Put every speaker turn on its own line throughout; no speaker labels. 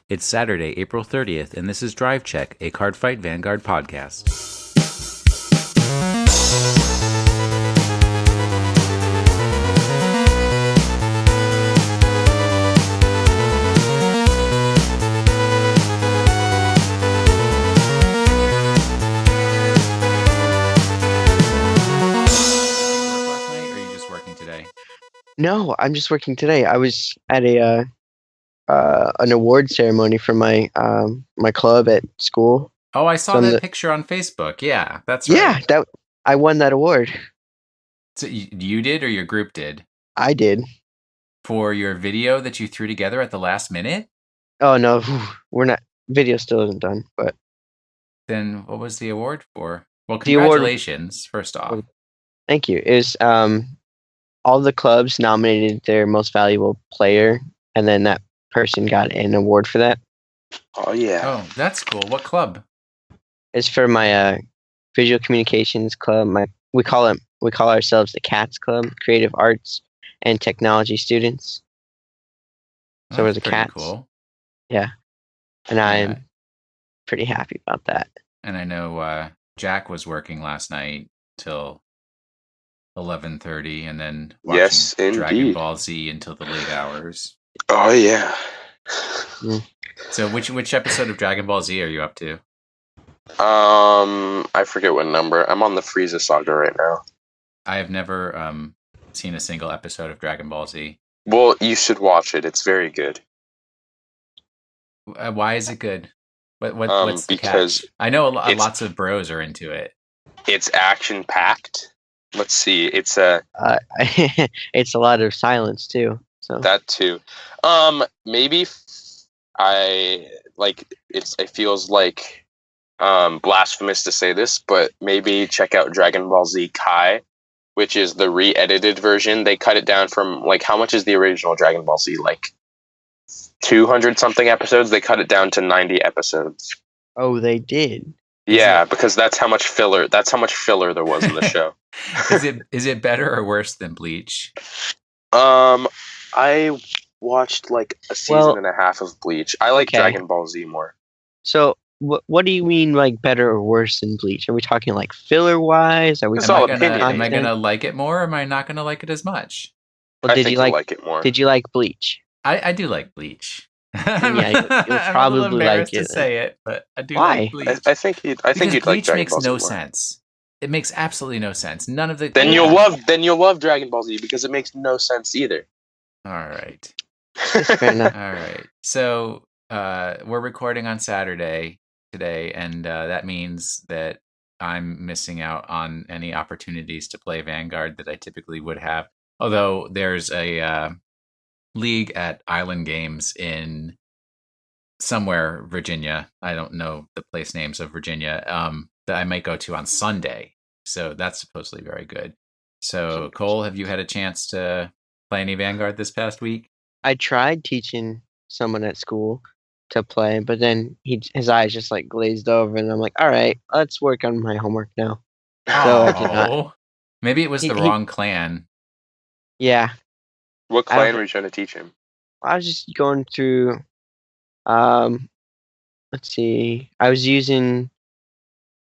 It's Saturday, April 30th, and this is Drive Check, a Cardfight Vanguard podcast. Last night, or are you just working today?
No, I'm just working today. I was at an award ceremony for my my club at school.
Oh, I saw that picture on Facebook. Yeah, that's
right.
Yeah,
I won that award.
So you did, or your group did?
I did.
For your video that you threw together at the last minute?
Oh no, we're not. Video still isn't done, but.
Then what was the award for? Well, congratulations, first off.
Thank you. It was all the clubs nominated their most valuable player, and then that person got an award for that.
Oh yeah.
Oh, that's cool. What club?
It's for my visual communications club. We call ourselves the CATS Club, Creative Arts and Technology Students. So we're the CATS.
Cool.
Yeah, and I'm pretty happy about that.
And I know Jack was working last night till 11:30, and then watching Dragon Ball Z until the late hours.
Oh yeah.
So which episode of Dragon Ball Z are you up to?
I forget what number. I'm on the Frieza saga right now.
I have never seen a single episode of Dragon Ball Z.
Well, you should watch it. It's very good.
Why is it good? What's the catch? I know lots of bros are into it.
It's action packed. Let's see. It's
it's a lot of silence too. So
that too. Maybe it feels like blasphemous to say this, but maybe check out Dragon Ball Z Kai, which is the re-edited version. They cut it down from how much is the original Dragon Ball Z? 200 something episodes. They cut it down to 90 episodes.
Oh, they did.
Yeah, because that's how much filler there was in the show.
Is it better or worse than Bleach?
I watched a season and a half of Bleach. I like Dragon Ball Z more.
So what do you mean better or worse than Bleach? Are we talking filler wise? Am
I gonna like it more, or am I not gonna like it as much?
Well,
I think you like it more.
Did you like Bleach?
I do like Bleach.
Yeah, you'll probably
I'm a little embarrassed to say it, but I do like Bleach.
I think you'd like Dragon Ball Z. Bleach
makes no sense. It makes absolutely no sense. None of the.
Then you'll love Dragon Ball Z because it makes no sense either.
All right.
Fair enough.
All right. So we're recording on Saturday today, and that means that I'm missing out on any opportunities to play Vanguard that I typically would have. Although there's a league at Island Games in somewhere Virginia. I don't know the place names of Virginia. That I might go to on Sunday. So that's supposedly very good. So Cole, have you had a chance to play any Vanguard this past week?
I tried teaching someone at school to play, but then his eyes just glazed over, and I'm like, all right, let's work on my homework now. So I did not.
Maybe it was the wrong clan.
Yeah.
What clan were you trying to teach him?
I was just going through. Let's see. I was using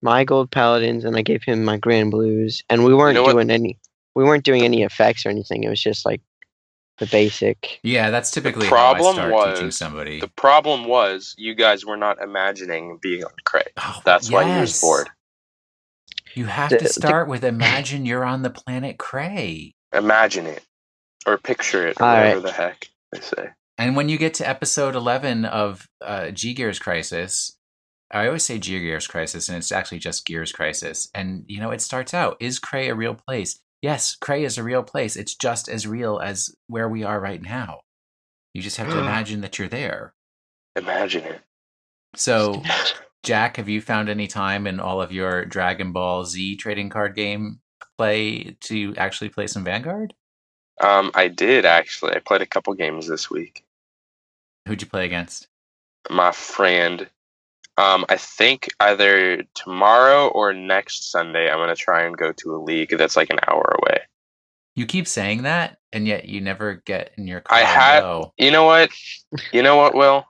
my gold paladins, and I gave him my grand blues, and we weren't doing any effects or anything. It was just the basic.
Yeah, that's typically how I start teaching somebody.
The problem was you guys were not imagining being on Cray. That's why he was bored.
You have to start with imagine you're on the planet Cray.
Imagine it. Or picture it, or whatever the heck they say.
And when you get to episode 11 of G-Gears Crisis, I always say G-Gears Crisis, and it's actually just Gears Crisis. And, it starts out, is Cray a real place? Yes, Cray is a real place. It's just as real as where we are right now. You just have to imagine that you're there.
Imagine it.
So, Jack, have you found any time in all of your Dragon Ball Z trading card game play to actually play some Vanguard?
I did actually. I played a couple games this week.
Who'd you play against?
My friend. I think either tomorrow or next Sunday I'm gonna try and go to a league that's an hour away.
You keep saying that, and yet you never get in your car. You
know what? Will?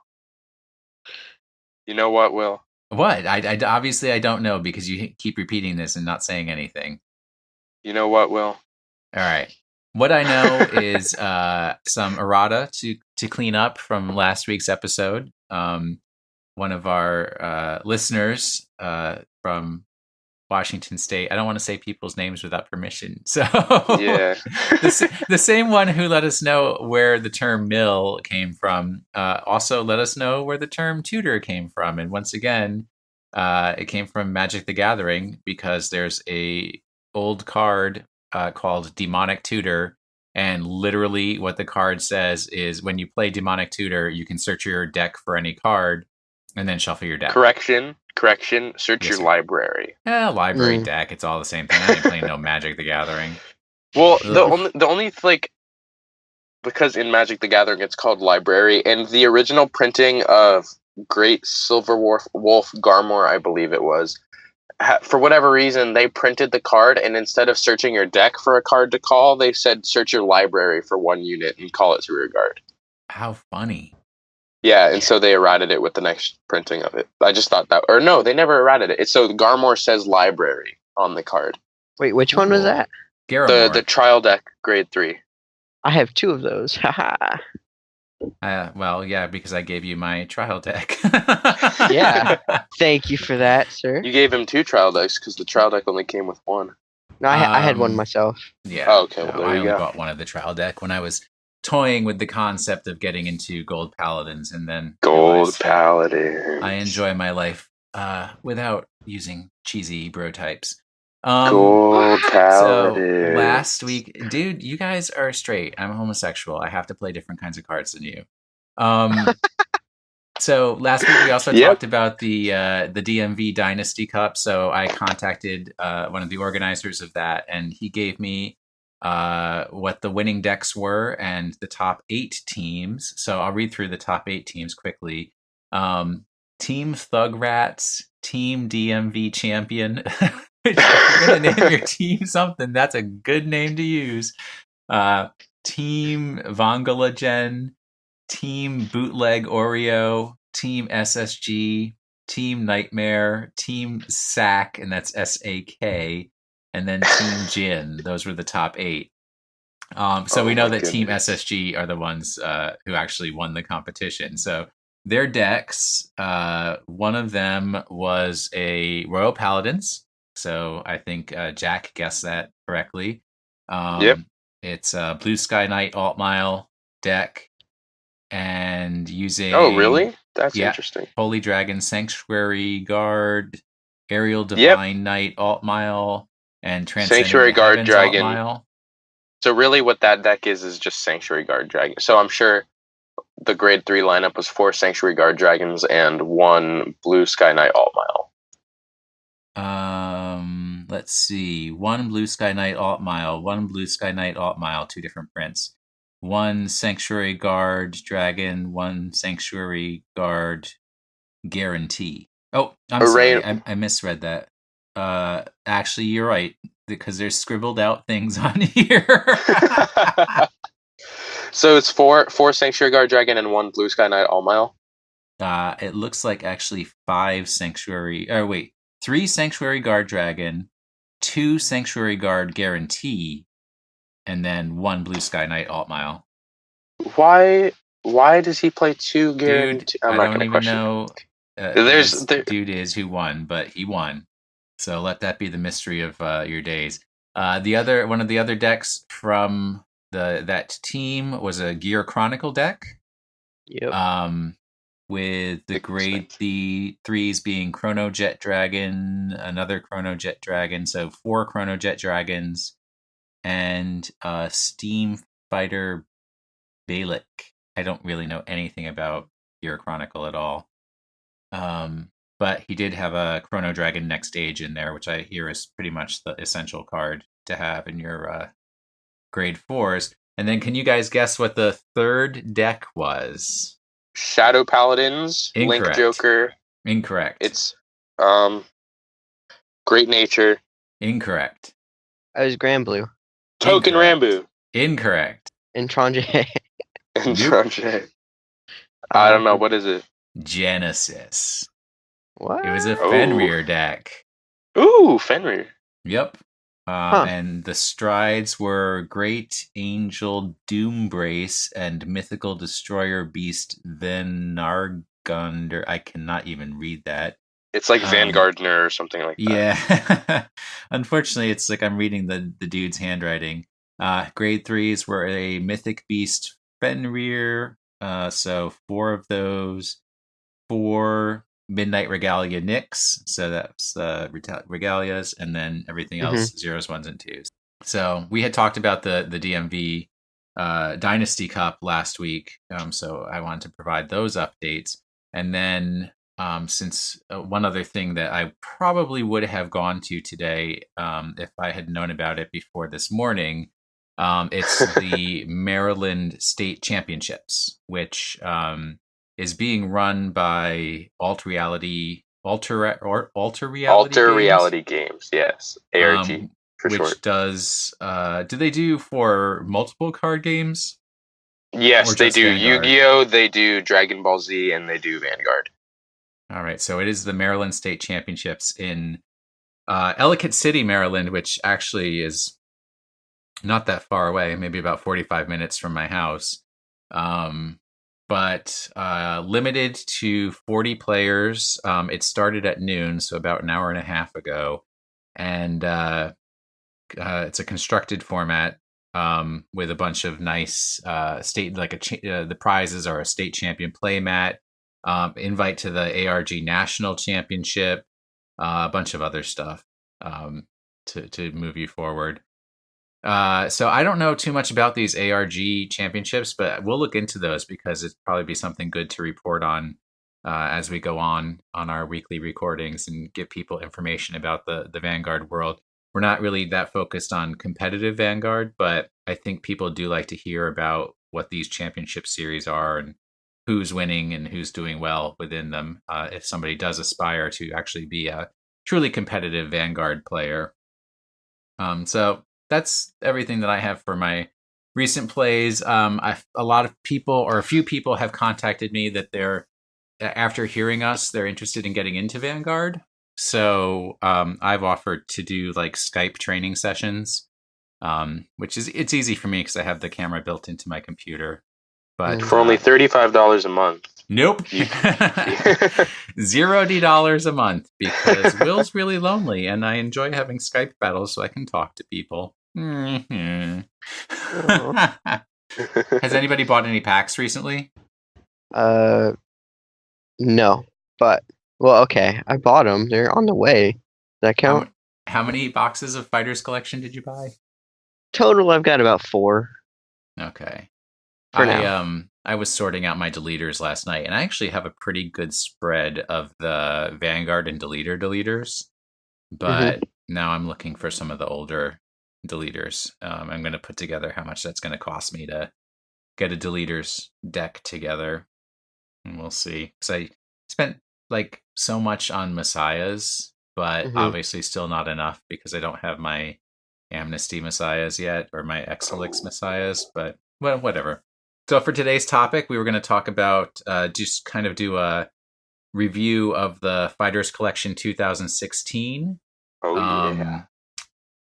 You know what, Will?
What? I obviously I don't know because you keep repeating this and not saying anything.
You know what, Will?
All right. What I know is some errata to clean up from last week's episode. One of our listeners from Washington State. I don't want to say people's names without permission. So
Yeah.
the same one who let us know where the term mill came from also let us know where the term tutor came from. And once again, it came from Magic the Gathering because there's a old card called Demonic Tutor. And literally what the card says is when you play Demonic Tutor, you can search your deck for any card and then shuffle your deck.
Correction. Search your library.
Library deck. It's all the same thing. I ain't playing no Magic the Gathering.
Well, the only like, because in Magic the Gathering it's called library, and the original printing of Great Silver Wolf Garmor, I believe it was, for whatever reason, they printed the card, and instead of searching your deck for a card to call, they said search your library for 1 unit and call it to rear guard.
How funny.
Yeah, and so they errated it with the next printing of it. I just thought that... Or no, they never errated it. So Garmor says library on the card.
Wait, which one was that?
The trial deck, grade 3.
I have 2 of those. Haha.
Well, yeah, because I gave you my trial deck.
Yeah. Thank you for that, sir.
You gave him 2 trial decks because the trial deck only came with 1.
No, I had one myself.
Yeah.
Oh, okay. Well,
I only bought one of the trial deck when I was toying with the concept of getting into Gold Paladins, and then
Gold Paladins.
I enjoy my life without using cheesy bro types.
Gold Paladins.
So last week, dude, you guys are straight. I'm homosexual. I have to play different kinds of cards than you. So last week we also talked about the DMV Dynasty Cup. So I contacted one of the organizers of that, and he gave me what the winning decks were and the top 8 teams. So I'll read through the top 8 teams quickly. Team Thug Rats, Team DMV Champion. If you're going to name your team something, that's a good name to use. Team Vongalagen, Team Bootleg Oreo, Team SSG, Team Nightmare, Team SAK, and that's SAK, and then Team Jin. Those were the top 8. So we know that Team SSG are the ones who actually won the competition. So their decks, one of them was a Royal Paladins. So I think Jack guessed that correctly.
Yep.
It's a Blue Sky Knight Altmile deck, and using...
Oh, really? That's interesting.
Holy Dragon Sanctuary Guard, Aerial Divine Knight Altmile, and
Sanctuary Guard Dragon.
Altmile.
So really what that deck is just Sanctuary Guard Dragon. So I'm sure the grade 3 lineup was 4 Sanctuary Guard Dragons and 1 Blue Sky Knight Altmile.
Let's see. 1 Blue Sky Knight Altmile, 1 Blue Sky Knight Altmile, 2 different prints. 1 Sanctuary Guard Dragon, 1 Sanctuary Guard Guarantee. Oh, I'm sorry. I misread that. Actually, you're right, because there's scribbled out things on here.
So it's 4 Sanctuary Guard Dragon and 1 Blue Sky Knight Altmile?
It looks like actually 5 Sanctuary... 3 Sanctuary Guard Dragon, 2 Sanctuary Guard Guarantee, and then 1 Blue Sky Knight Altmile.
Why does he play 2 Guarantee?
I don't even know who dude is who won, but he won. So let that be the mystery of your days. One of the other decks from that team was a Gear Chronicle deck.
Yep.
With the grade 3s being Chrono Jet Dragon, another Chrono Jet Dragon, so 4 Chrono Jet Dragons, and Steam Fighter Balik. I don't really know anything about Gear Chronicle at all. But he did have a Chrono Dragon Next Stage in there, which I hear is pretty much the essential card to have in your grade 4s. And then can you guys guess what the third deck was?
Shadow Paladins,
Incorrect.
Link Joker.
Incorrect.
It's Great Nature.
Incorrect.
I was Grand Blue.
Token Rambu.
Incorrect.
Entranje.
Entranje. I don't know. What is it?
Genesis.
What?
It was a Fenrir deck.
Ooh, Fenrir.
Yep. And the strides were Great Angel Doombrace and Mythical Destroyer Beast Venargunder. I cannot even read that.
It's like Vanguardner or something like that.
Yeah. Unfortunately, it's like I'm reading the dude's handwriting. Grade 3s were a Mythic Beast Fenrir. So 4 of those. 4 Midnight Regalia Nyx. So that's Regalias. And then everything else, 0s, 1s, and 2s. So we had talked about the DMV Dynasty Cup last week. So I wanted to provide those updates. And then since one other thing that I probably would have gone to today if I had known about it before this morning, it's the Maryland State Championships, which is being run by Alter Reality
Games, yes, ARG for
which
short.
Does do they do for multiple card games?
Yes, they do Yu-Gi-Oh, they do Dragon Ball Z, and they do Vanguard.
All right, so it is the Maryland State Championships in Ellicott City, Maryland, which actually is not that far away, maybe about 45 minutes from my house. But limited to 40 players. It started at noon, so about an hour and a half ago. And it's a constructed format with a bunch of nice state, like the prizes are a state champion play mat, invite to the ARG National Championship, a bunch of other stuff to move you forward. So I don't know too much about these ARG championships, but we'll look into those because it'd probably be something good to report on as we go on our weekly recordings and give people information about the Vanguard world. We're not really that focused on competitive Vanguard, but I think people do like to hear about what these championship series are and who's winning and who's doing well within them. If somebody does aspire to actually be a truly competitive Vanguard player. So that's everything that I have for my recent plays. A few people have contacted me that they're, after hearing us, they're interested in getting into Vanguard. So I've offered to do like Skype training sessions, which it's easy for me because I have the camera built into my computer. But
for only $35 a month.
Nope. $0 a month because Will's really lonely and I enjoy having Skype battles so I can talk to people. Mm-hmm. Has anybody bought any packs recently?
No, but well, okay. I bought them. They're on the way. Does that count?
How many boxes of Fighters Collection did you buy?
Total, I've got about 4.
Okay.
For now.
I was sorting out my deleters last night, and I actually have a pretty good spread of the Vanguard and deleters. But now I'm looking for some of the older deleters. I'm going to put together how much that's going to cost me to get a deleters deck together, and we'll see. Because I spent like so much on Messiahs, but obviously still not enough because I don't have my Amnesty Messiahs yet or my Exilix Messiahs. But well, whatever. So for today's topic, we were going to talk about just kind of do a review of the Fighters Collection 2016.
Oh yeah.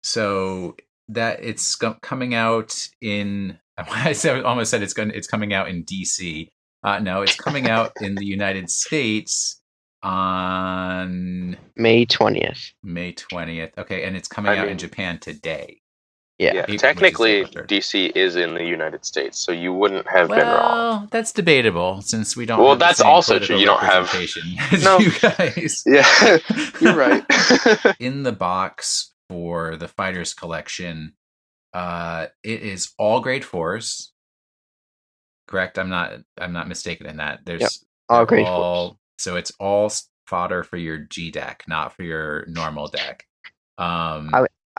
So that it's coming out in. I almost said it's coming out in DC. No, it's coming out in the United States on
May 20th.
May 20th. Okay, and it's coming out in Japan today.
Yeah.
Technically, DC is in the United States, so you wouldn't have been wrong.
Well, that's debatable since we don't.
Well,
have
that's
the same
also true. You don't have
no, you guys.
Yeah, you're right.
In the box for the Fighters Collection, it is all grade 4s. Correct? I'm not mistaken in that. There's
all grade 4s.
So it's all fodder for your G deck, not for your normal deck.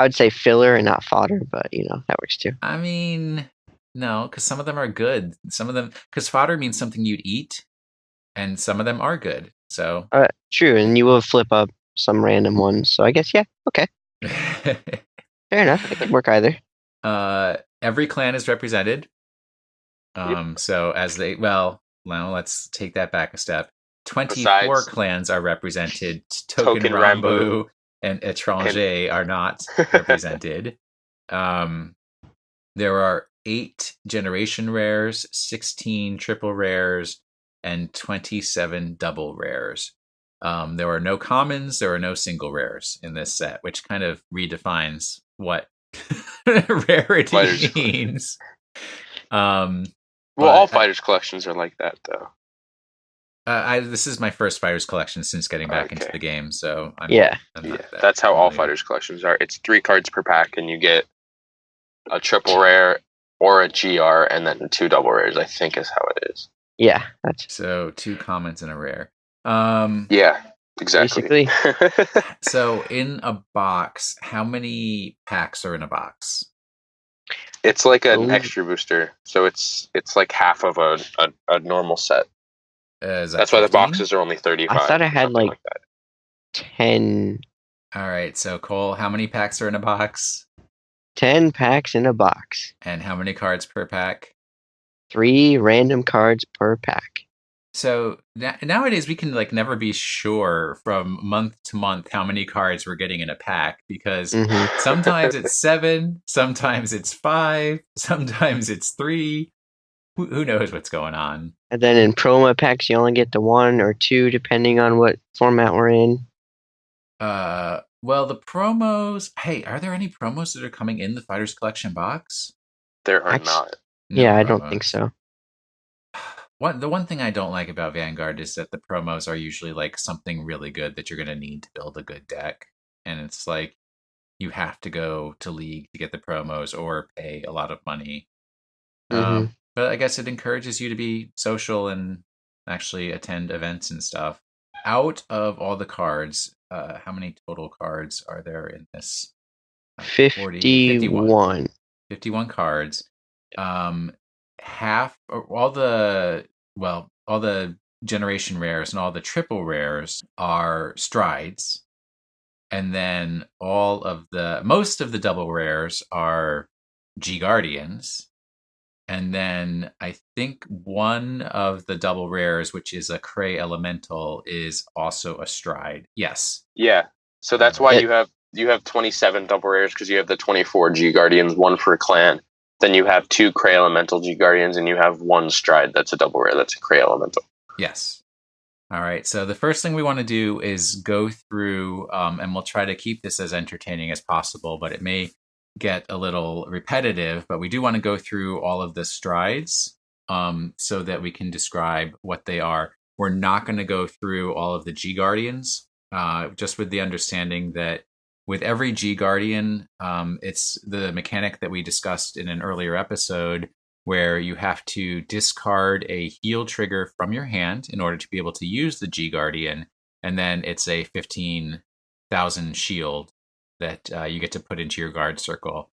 I would say filler and not fodder, but that works too.
I mean, no, because some of them are good. Some of them, because fodder means something you'd eat, and some of them are good. So
true, and you will flip up some random ones. So I guess okay. Fair enough. It could work either.
Every clan is represented. So as now let's take that back a step. 24 clans are represented. Token Rambo and Étranger are not represented. There are 8 generation rares, 16 triple rares, and 27 double rares. There are no commons, there are no single rares in this set, which kind of redefines what rarity means.
All Fighters collections are like that, though.
This is my first Fighters collection since getting back into the game, so I'm
that's how all Fighters collections are. It's 3 cards per pack, and you get a triple rare or a GR, and then 2 double rares, I think is how it is.
Yeah.
So 2 commons and a rare.
Yeah, exactly.
Basically.
So in a box, how many packs are in a box?
It's like an extra booster, so it's like half of a normal set.
That's
15? Why the boxes are only 35.
I thought I had like 10.
All right, so Cole, how many packs are in a box?
10 packs in a box.
And how many cards per pack?
3 random cards per pack.
So nowadays we can like never be sure from month to month how many cards we're getting in a pack, because sometimes it's 7, sometimes it's 5, sometimes it's 3. Who knows what's going on?
And then in promo packs, you only get the 1 or 2 depending on what format we're in.
Well, the promos. Hey, are there any promos that are coming in the Fighters Collection box?
There are not.
No promos. I don't think so.
The one thing I don't like about Vanguard is that the promos are usually like something really good that you're going to need to build a good deck. And it's like you have to go to League to get the promos or pay a lot of money. But I guess it encourages you to be social and actually attend events and stuff. Out of all the cards, how many total cards are there in this?
51.
51 cards. Half all the generation rares and all the triple rares are strides, and then most of the double rares are G Guardians, and then I think one of the double rares, which is a Cray Elemental, is also a stride. Yes.
Yeah. So that's why you have 27 double rares, because you have the 24 G Guardians, 1 for a clan. Then you have 2 Cray Elemental G Guardians, and you have 1 stride that's a double rare. That's a Cray Elemental.
Yes. All right. So the first thing we want to do is go through, and we'll try to keep this as entertaining as possible, but it may get a little repetitive. But we do want to go through all of the strides so that we can describe what they are. We're not going to go through all of the G Guardians, just with the understanding that with every G Guardian, it's the mechanic that we discussed in an earlier episode, where you have to discard a heal trigger from your hand in order to be able to use the G Guardian, and then it's a 15,000 shield that you get to put into your guard circle.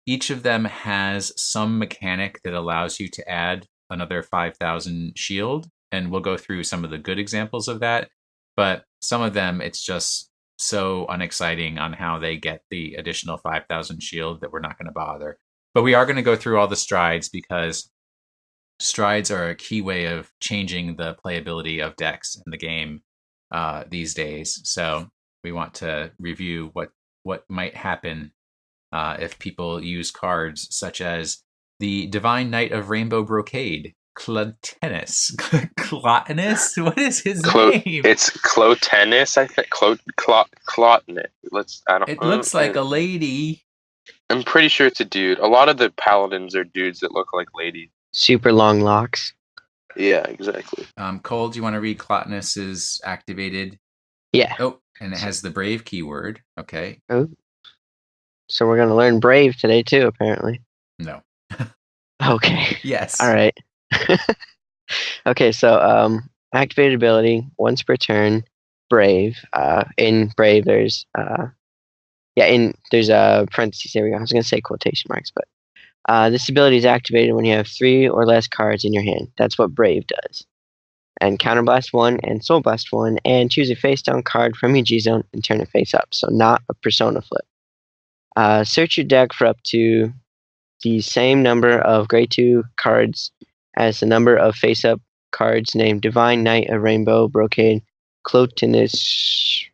Each of them has some mechanic that allows you to add another 5,000 shield, and we'll go through some of the good examples of that, but some of them, it's just so unexciting on how they get the additional 5,000 shield that we're not going to bother. But we are going to go through all the strides, because strides are a key way of changing the playability of decks in the game these days. So we want to review what might happen if people use cards such as the Divine Knight of Rainbow Brocade, Clotennis. Clotennis? What is his name?
It's Clotennis, I think. Clotennis.
It looks like a lady.
I'm pretty sure it's a dude. A lot of the paladins are dudes that look like ladies.
Super long locks.
Yeah, exactly.
Cole, do you want to read Clotennis's activated?
Yeah.
Oh, and it has the brave keyword. Okay.
Oh. So we're going to learn brave today too, apparently.
No.
Okay.
Yes.
All right. Okay, so activated ability, once per turn, brave. In brave, there's there's a parentheses. There we go. I was going to say quotation marks, but this ability is activated when you have 3 or less cards in your hand. That's what brave does. And counterblast 1 and soul blast 1, and choose a face down card from your G zone and turn it face up. So not a persona flip. Search your deck for up to the same number of grade 2 cards as the number of face up cards named Divine Knight of Rainbow, Brocade, Clotinus,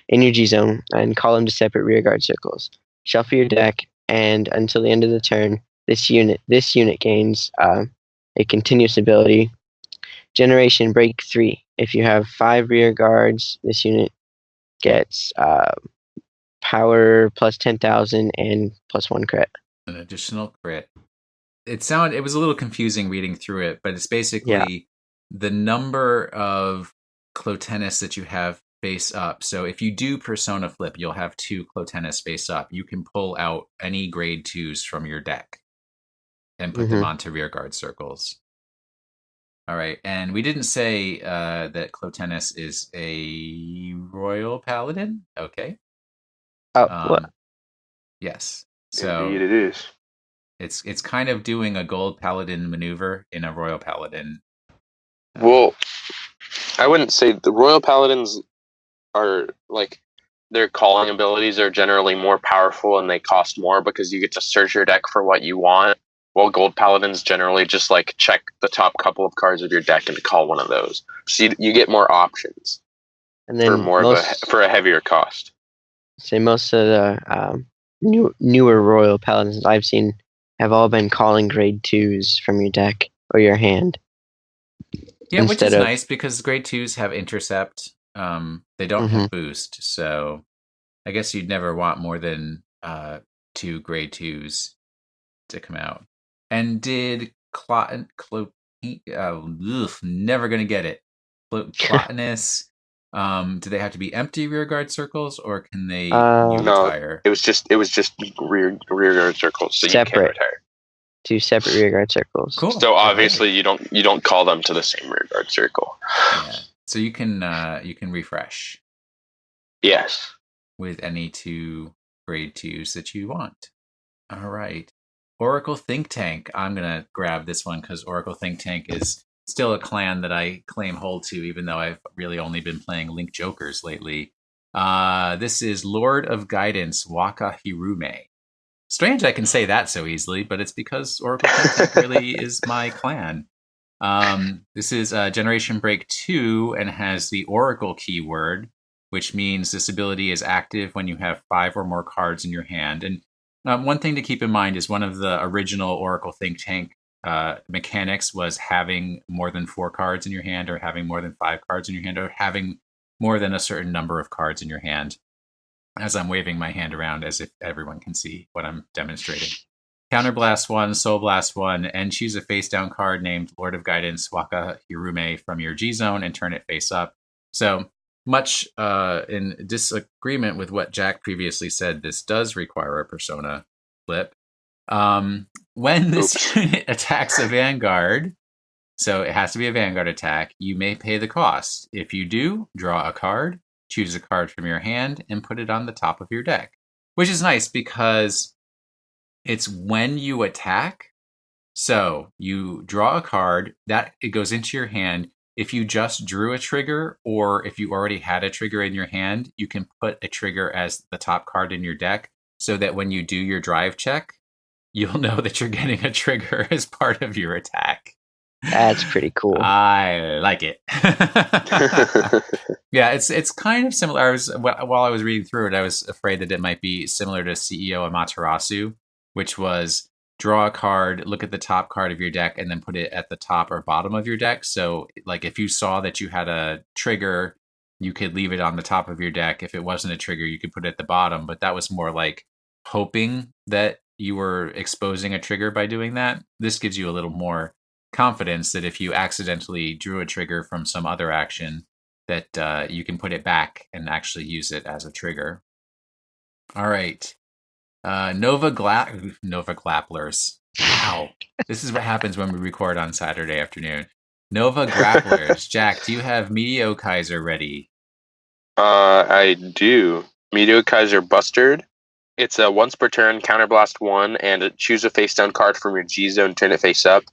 in your G zone, and call them to separate rearguard circles. Shuffle your deck, and until the end of the turn, this unit gains a continuous ability. Generation Break 3. If you have 5 rear guards, this unit gets power plus 10,000 and plus 1 crit.
An additional crit. It was a little confusing reading through it, but it's basically the number of Clotennis that you have face up. So if you do Persona Flip, you'll have 2 Clotennis face up. You can pull out any grade 2s from your deck and put them onto rearguard circles. All right, and we didn't say that Clotennis is a Royal Paladin. Okay.
Oh, what?
Yes. So
indeed it is.
It's kind of doing a Gold Paladin maneuver in a Royal Paladin.
Well, I wouldn't say the Royal Paladins are like their calling abilities are generally more powerful and they cost more because you get to search your deck for what you want. While Gold Paladins generally just like check the top couple of cards of your deck and call one of those. So you get more options
and then
for a heavier cost.
Say most of the newer Royal Paladins I've seen have all been calling grade 2s from your deck or your hand.
Yeah, which is nice because grade 2s have intercept. They don't have boost, so I guess you'd never want more than 2 grade 2s to come out. And did never gonna get it. Clotinus, do they have to be empty rearguard circles, or can they retire?
No, it was just rearguard circles, so
separate.
You can retire.
2 separate rearguard circles.
Cool. So obviously you don't call them to the same rearguard circle.
Yeah. So you can refresh.
Yes.
With any 2 grade 2s that you want. All right. Oracle Think Tank. I'm going to grab this one because Oracle Think Tank is still a clan that I claim hold to, even though I've really only been playing Link Jokers lately. This is Lord of Guidance, Waka Hirume. Strange I can say that so easily, but it's because Oracle Think Tank really is my clan. This is Generation Break 2 and has the Oracle keyword, which means this ability is active when you have 5 or more cards in your hand. And one thing to keep in mind is one of the original Oracle Think Tank mechanics was having more than 4 cards in your hand, or having more than 5 cards in your hand, or having more than a certain number of cards in your hand. As I'm waving my hand around as if everyone can see what I'm demonstrating. Counterblast 1, Soul Blast 1, and choose a face down card named Lord of Guidance, Waka Hirume from your G zone and turn it face up. So much in disagreement with what Jack previously said, this does require a Persona flip. When this unit attacks a Vanguard, so it has to be a Vanguard attack, you may pay the cost. If you do, draw a card, choose a card from your hand, and put it on the top of your deck. Which is nice because it's when you attack. So you draw a card, that it goes into your hand. If you just drew a trigger, or if you already had a trigger in your hand, you can put a trigger as the top card in your deck, so that when you do your drive check, you'll know that you're getting a trigger as part of your attack.
That's pretty cool.
I like it. Yeah, it's kind of similar. While I was reading through it, I was afraid that it might be similar to CEO Amaterasu, which was draw a card, look at the top card of your deck, and then put it at the top or bottom of your deck. So, like, if you saw that you had a trigger, you could leave it on the top of your deck. If it wasn't a trigger, you could put it at the bottom. But that was more like hoping that you were exposing a trigger by doing that. This gives you a little more confidence that if you accidentally drew a trigger from some other action, that you can put it back and actually use it as a trigger. All right. Nova Grapplers. Wow. This is what happens when we record on Saturday afternoon. Nova Grapplers. Jack, do you have Meteor Kaiser ready?
I do. Meteor Kaiser Bustard. It's a once per turn counterblast 1 and choose a face down card from your G zone, turn it face up.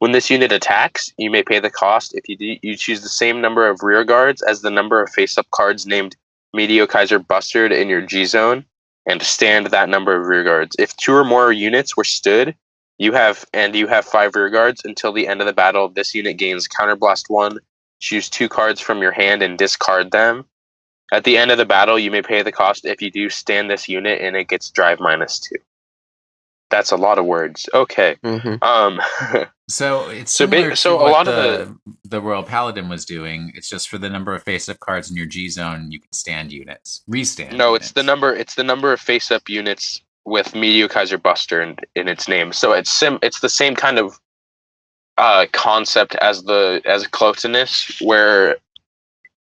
When this unit attacks, you may pay the cost if you choose the same number of rear guards as the number of face up cards named Meteor Kaiser Bustard in your G zone, and stand that number of rear guards. If 2 or more units were stood, You have 5 rear guards. Until the end of the battle, this unit gains Counterblast 1. Choose 2 cards from your hand and discard them. At the end of the battle, you may pay the cost. If you do, stand this unit and it gets drive -2. That's a lot of words. Okay.
So it's similar to
a
what
lot of
the Royal Paladin was doing. It's just for the number of face-up cards in your G zone, you can stand units, restand.
No,
units.
It's the number of face-up units with Meteor Kaiser Buster in its name. So it's the same kind of concept as Clotinus, where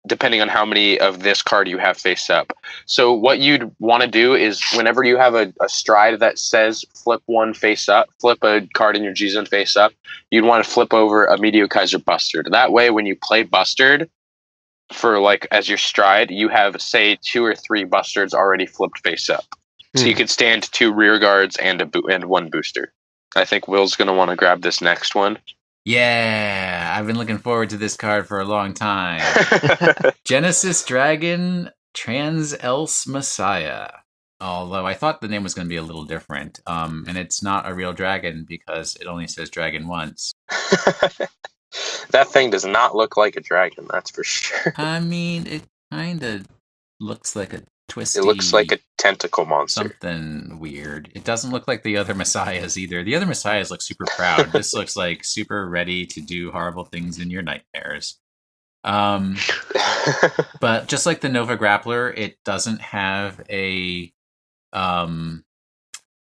depending on how many of this card you have face up. So what you'd want to do is whenever you have a stride that says flip 1 face up, flip a card in your G zone face up, you'd want to flip over a Meteor Kaiser Bustard. That way, when you play Bustard for as your stride, you have say 2 or 3 Bustards already flipped face up. So you could stand 2 rear guards and 1 booster. I think Will's going to want to grab this next one.
Yeah, I've been looking forward to this card for a long time. Genesis Dragon Trans-Else Messiah. Although I thought the name was going to be a little different. And it's not a real dragon because it only says dragon once.
That thing does not look like a dragon, that's for sure.
I mean, it kind of looks like a twisty...
It looks like a tentacle monster.
Something weird. It doesn't look like the other Messiahs either. The other Messiahs look super proud. This looks like super ready to do horrible things in your nightmares. But just like the Nova Grappler, it doesn't have a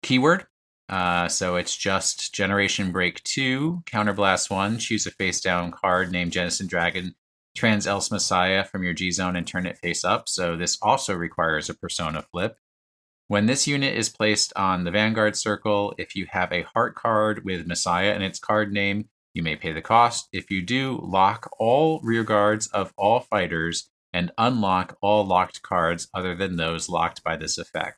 keyword. So it's just Generation Break 2, Counterblast 1, choose a face-down card named Genesis Dragon Trans-Else Messiah from your G-Zone and turn it face up, so this also requires a Persona flip. When this unit is placed on the Vanguard circle, if you have a heart card with Messiah in its card name, you may pay the cost. If you do, lock all rear guards of all fighters and unlock all locked cards other than those locked by this effect.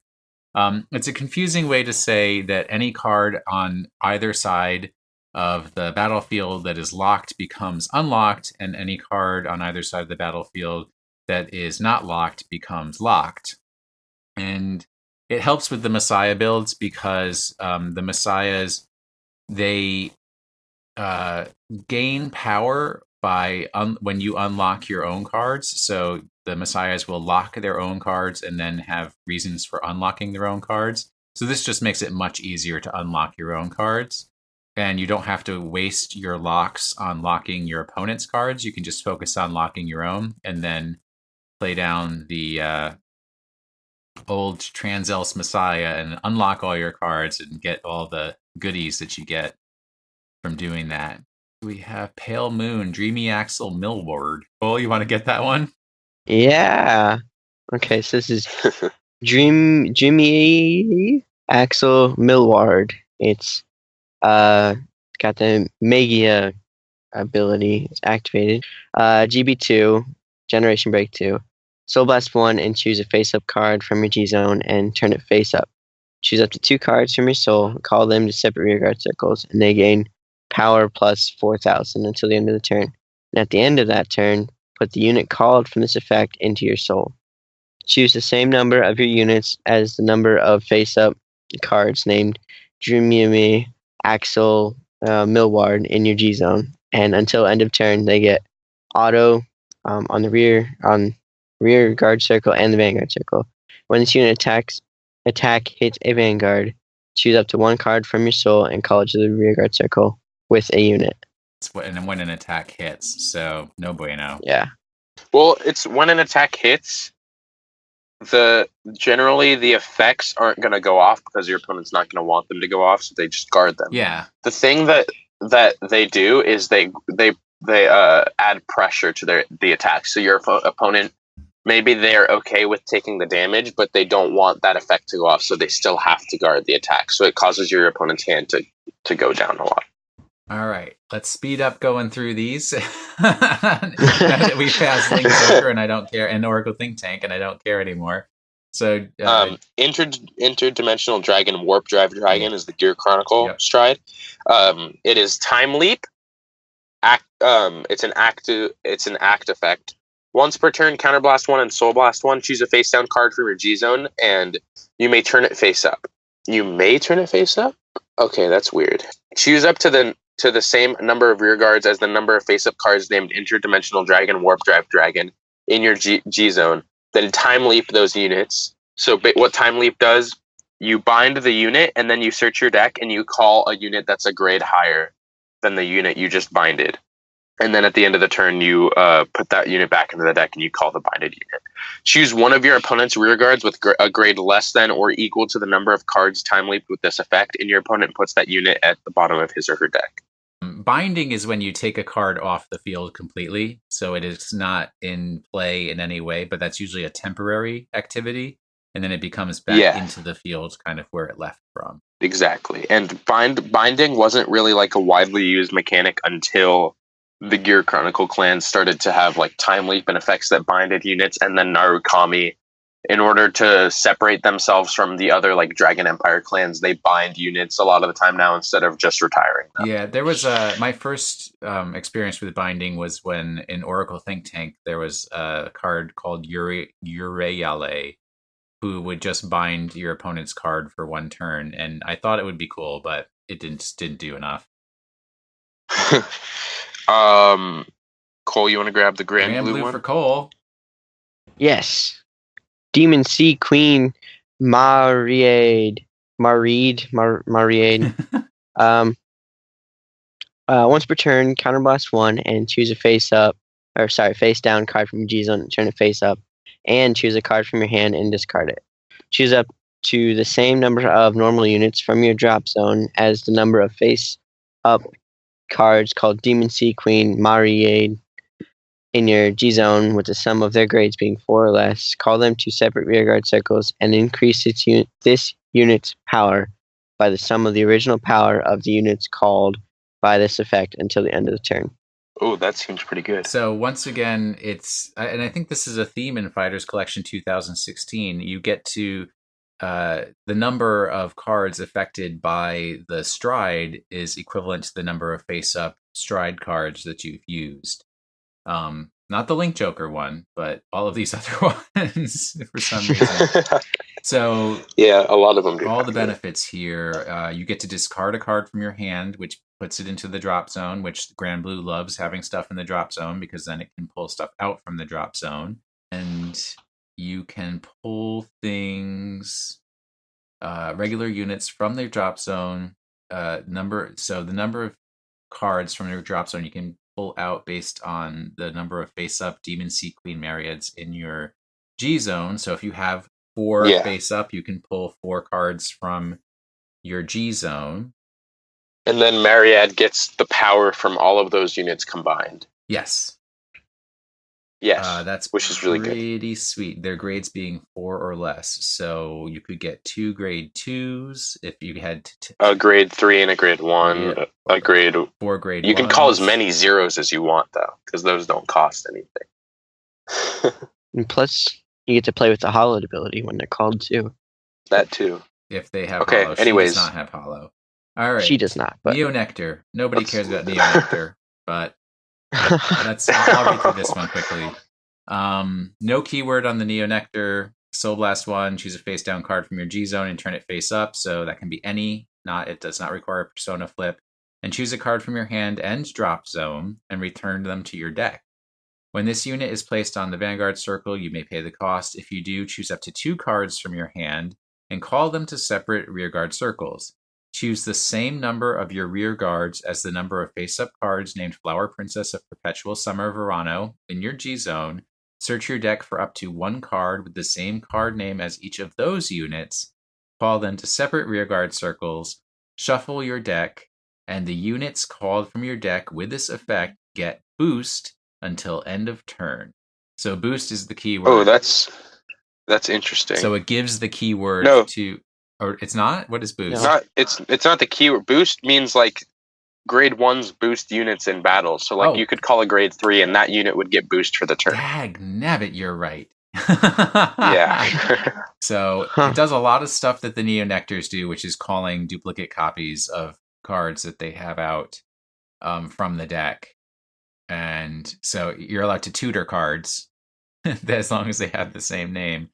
It's a confusing way to say that any card on either side of the battlefield that is locked becomes unlocked, and any card on either side of the battlefield that is not locked becomes locked. And it helps with the Messiah builds because the Messiahs, they gain power by when you unlock your own cards. So the Messiahs will lock their own cards and then have reasons for unlocking their own cards. So this just makes it much easier to unlock your own cards. And you don't have to waste your locks on locking your opponent's cards. You can just focus on locking your own and then play down the old Trans-Else Messiah and unlock all your cards and get all the goodies that you get from doing that. We have Pale Moon, Dreamy Axel Millward. Oh, you want to get that one?
Yeah. Okay, so this is Dreamy Axel Millward. It's got the Magia ability. It's activated. GB2, Generation Break 2. Soul Blast 1 and choose a face-up card from your G-Zone and turn it face up. Choose up to 2 cards from your soul, call them to separate rearguard circles, and they gain power plus 4,000 until the end of the turn. And at the end of that turn, put the unit called from this effect into your soul. Choose the same number of your units as the number of face-up cards named Dreamy Axel Millward in your G-Zone, and until end of turn they get auto on the rear guard circle and the Vanguard circle. When this unit attack hits a Vanguard, choose up to 1 card from your soul and call it to the rear guard circle with a unit.
And when an attack hits, so no bueno.
Yeah.
Well, it's when an attack hits, generally the effects aren't going to go off because your opponent's not going to want them to go off, so they just guard them.
Yeah.
The thing that they do is they add pressure to the attack. So your opponent, maybe they're okay with taking the damage, but they don't want that effect to go off, so they still have to guard the attack. So it causes your opponent's hand to go down a lot.
All right, let's speed up going through these. We passed Link Joker, and I don't care, and Oracle Think Tank, and I don't care anymore. So,
Interdimensional Dragon Warp Drive Dragon is the Gear Chronicle stride. It is Time Leap. It's an act effect. Once per turn, Counterblast 1 and Soul Blast 1. Choose a face down card from your G zone, and you may turn it face up. You may turn it face up. Okay, that's weird. Choose up to the same number of rear guards as the number of face-up cards named Interdimensional Dragon, Warp Drive Dragon in your G zone. Then time leap those units. So what time leap does, you bind the unit and then you search your deck and you call a unit that's a grade higher than the unit you just binded. And then at the end of the turn, you put that unit back into the deck and you call the binded unit. Choose one of your opponent's rear guards with a grade less than or equal to the number of cards time leaped with this effect, and your opponent puts that unit at the bottom of his or her deck.
Binding is when you take a card off the field completely, so it is not in play in any way, but that's usually a temporary activity, and then it becomes back into the field kind of where it left from.
Exactly. And binding wasn't really like a widely used mechanic until the Gear Chronicle clans started to have like time leap and effects that binded units, and then Narukami, in order to separate themselves from the other like Dragon Empire clans, they bind units a lot of the time now instead of just retiring them.
Yeah, there was my first experience with binding was when in Oracle Think Tank there was a card called Ureyale, who would just bind your opponent's card for one turn, and I thought it would be cool, but it didn't do enough.
Cole, you want to grab the Grand Blue one?
For Cole.
Yes. Demon Sea Queen Mariade. Once per turn, counterblast 1 and choose a face down card from your G zone and turn it face up, and choose a card from your hand and discard it. Choose up to the same number of normal units from your drop zone as the number of face up cards called Demon Sea Queen Mariade in your G zone, with the sum of their grades being 4 or less. Call them to separate rearguard circles and increase this unit's power by the sum of the original power of the units called by this effect until the end of the turn.
Oh, that seems pretty good.
So once again, and I think this is a theme in Fighters Collection 2016. You get to the number of cards affected by the stride is equivalent to the number of face-up stride cards that you've used. Not the Link Joker one, but all of these other ones for some reason. So
yeah, a lot of them do.
All the benefits here. You get to discard a card from your hand, which puts it into the drop zone, which Grand Blue loves having stuff in the drop zone because then it can pull stuff out from the drop zone. And you can pull things, regular units from their drop zone. So the number of cards from your drop zone you can pull out based on the number of face-up Demon Sea Queen Mariads in your G zone. So if you have 4 face-up, you can pull 4 cards from your G zone.
And then Mariad gets the power from all of those units combined.
Yes.
Yes, which is really good.
Pretty sweet. Their grades being 4 or less. So you could get 2 grade 2s if you had
a grade 3 and a grade 1.
Yeah.
A grade
4 grade.
You can call as many zeros as you want though, because those don't cost anything.
And plus, you get to play with the hollowed ability when they're called too.
That too.
If they have hollow.
Anyways,
she does not have hollow. All right.
She does not. But
Neo Nectar. Nobody cares about Neo Nectar, but I'll read through this one quickly. No keyword on the Neo Nectar. Soul Blast 1, choose a face down card from your G zone and turn it face up. So that can be any. It does not require a persona flip. And choose a card from your hand and drop zone and return them to your deck. When this unit is placed on the Vanguard circle, you may pay the cost. If you do, choose up to 2 cards from your hand and call them to separate rearguard circles. Choose the same number of your rear guards as the number of face-up cards named Flower Princess of Perpetual Summer Verano in your G zone. Search your deck for up to 1 card with the same card name as each of those units. Call them to separate rearguard circles. Shuffle your deck, and the units called from your deck with this effect get boost until end of turn. So boost is the keyword.
Oh, that's interesting.
So it gives the keyword to... Or it's not? What is boost?
It's not the keyword. Boost means like grade 1s boost units in battle. So like you could call a grade 3 and that unit would get boost for the turn.
Dag nabbit, you're right.
Yeah.
So it does a lot of stuff that the Neo Nectars do, which is calling duplicate copies of cards that they have out from the deck. And so you're allowed to tutor cards as long as they have the same name.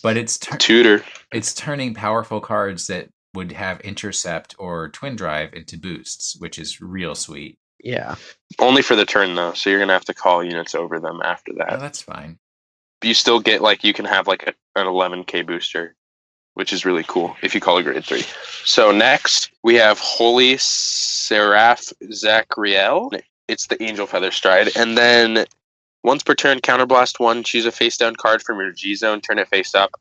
But it's
tutor.
It's turning powerful cards that would have intercept or twin drive into boosts, which is real sweet.
Yeah.
Only for the turn though, so you're gonna have to call units over them after that.
Oh, that's fine.
You still get you can have an 11k booster, which is really cool if you call a grade 3. So next we have Holy Seraph Zachriel. It's the Angel Feather Stride, and then once per turn, counterblast 1. Choose a face down card from your G zone. Turn it face up.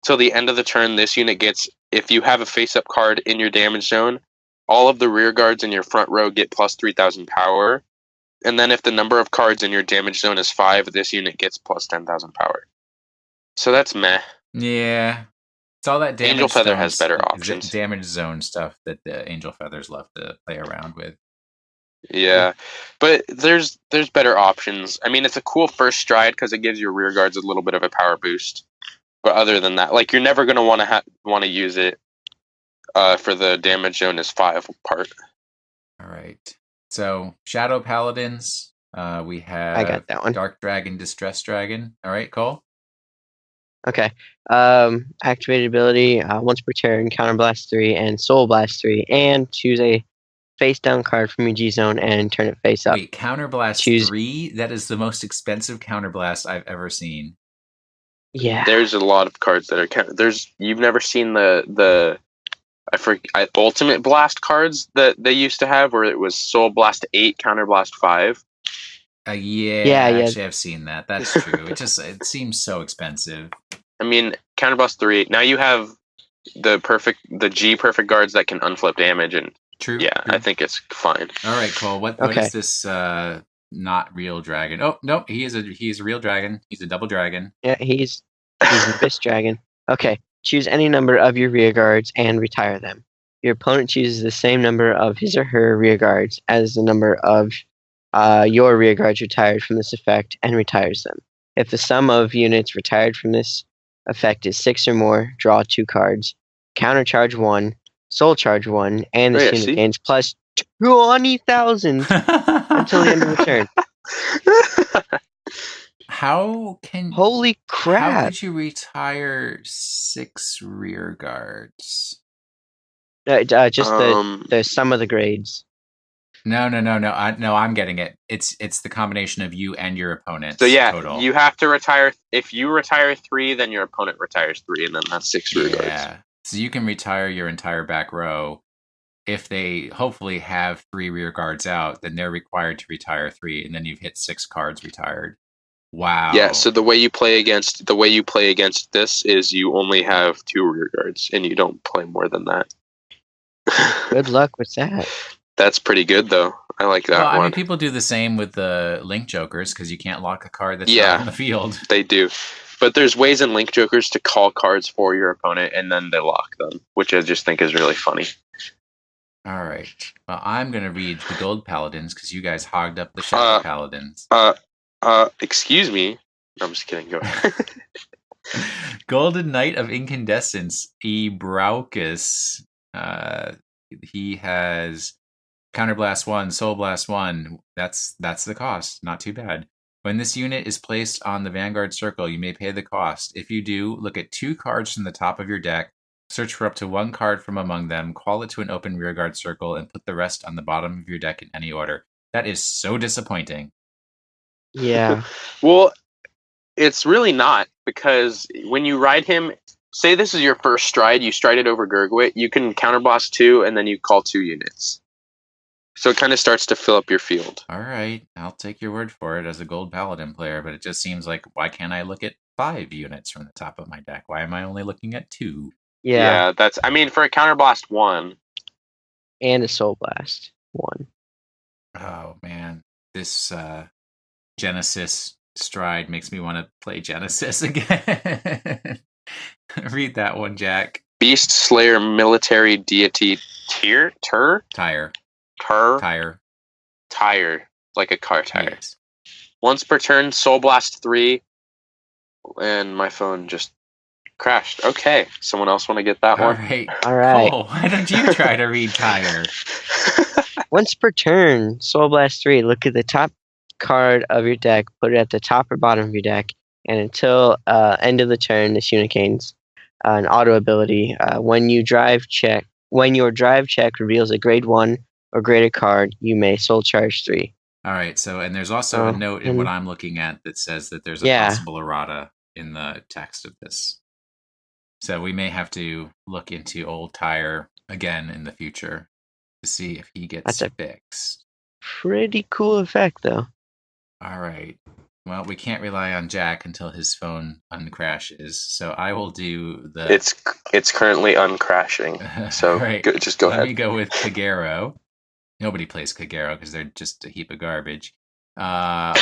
Till the end of the turn, this unit gets, if you have a face up card in your damage zone, all of the rear guards in your front row get plus 3,000 power. And then if the number of cards in your damage zone is 5, this unit gets plus 10,000 power. So that's meh.
Yeah. It's all that damage.
Angel Feather has better options.
Damage zone stuff that the Angel Feathers love to play around with.
Yeah, but there's better options. I mean, it's a cool first stride because it gives your rear guards a little bit of a power boost. But other than that, you're never going to want to use it for the damage zone is 5 part.
All right. So Shadow Paladins, we have
I got that one.
Dark Dragon, Distress Dragon. All right, Cole.
Okay. Activated ability, once per turn, Counterblast 3 and Soul Blast 3, and choose a face down card from your G zone and turn it face up.
Wait, Counterblast 3? That is the most expensive Counterblast I've ever seen.
Yeah.
There's a lot of cards that are you've never seen the Ultimate Blast cards that they used to have, where it was Soul Blast 8, Counterblast 5.
Yeah, actually I've seen that. That's true. It seems so expensive.
I mean, Counterblast 3. Now you have the G perfect guards that can unflip damage, and
true.
Yeah, true. I think it's fine.
All right, Cole. What is this? Not real dragon. Oh no, he's a real dragon. He's a double dragon.
Yeah, he's a Abyss dragon. Okay, choose any number of your rear guards and retire them. Your opponent chooses the same number of his or her rear guards as the number of your rear guards retired from this effect and retires them. If the sum of units retired from this effect is 6 or more, draw 2 cards. Countercharge 1, soul charge 1, and this unit gains plus 20,000 until the end of the turn. Holy crap!
How could you retire 6 rear guards?
Just the sum of the grades.
No. I'm getting it. It's the combination of you and your opponent.
So yeah,
total.
You have to retire. If you retire 3, then your opponent retires 3, and then that's 6 rear guards.
Yeah. So you can retire your entire back row. If they hopefully have 3 rear guards out, then they're required to retire 3, and then you've hit 6 cards retired. Wow.
Yeah. So the way you play against this is you only have 2 rear guards, and you don't play more than that.
Good luck with that.
That's pretty good, though. I like that one.
I mean, people do the same with the Link Jokers because you can't lock a card that's not on the field.
They do. But there's ways in Link Jokers to call cards for your opponent, and then they lock them, which I just think is really funny.
All right. Well, I'm going to read the Gold Paladins because you guys hogged up the Shadow Paladins.
Excuse me. No, I'm just kidding. Go ahead.
Golden Knight of Incandescence, Ebraucus. He has Counterblast 1, Soul Blast 1. That's the cost. Not too bad. When this unit is placed on the Vanguard circle, you may pay the cost. If you do, look at 2 cards from the top of your deck, search for up to 1 card from among them, call it to an open rearguard circle, and put the rest on the bottom of your deck in any order. That is so disappointing.
Yeah.
Well, it's really not, because when you ride him, say this is your first stride, you stride it over Gurgwit, you can counterblast 2, and then you call 2 units. So it kind of starts to fill up your field.
All right, I'll take your word for it as a Gold Paladin player, but it just seems like, why can't I look at 5 units from the top of my deck? Why am I only looking at 2?
Yeah, that's, I mean, for a Counterblast 1.
And a Soul Blast 1.
Oh, man. This Genesis stride makes me want to play Genesis again. Read that one, Jack.
Beast Slayer Military Deity Tire. Like a car tire.
Yes.
Once per turn, Soul Blast 3. And my phone just crashed. Okay. Someone else want to get that one?
All right.
Cole, why don't you try to read Tire?
Once per turn, Soul Blast 3. Look at the top card of your deck. Put it at the top or bottom of your deck. And until end of the turn, this unit gains an auto ability. When you drive check when your drive check reveals a grade 1 or greater card, you may soul charge 3.
All right. So, and there's also a note in what I'm looking at that says that there's a possible errata in the text of this. So we may have to look into Old Tire again in the future to see if he gets fixed.
Pretty cool effect, though.
All right. Well, we can't rely on Jack until his phone uncrashes. So I will do the.
It's currently uncrashing. So
right.
Just go ahead.
Let me go with Kagero. Nobody plays Kagero because they're just a heap of garbage. An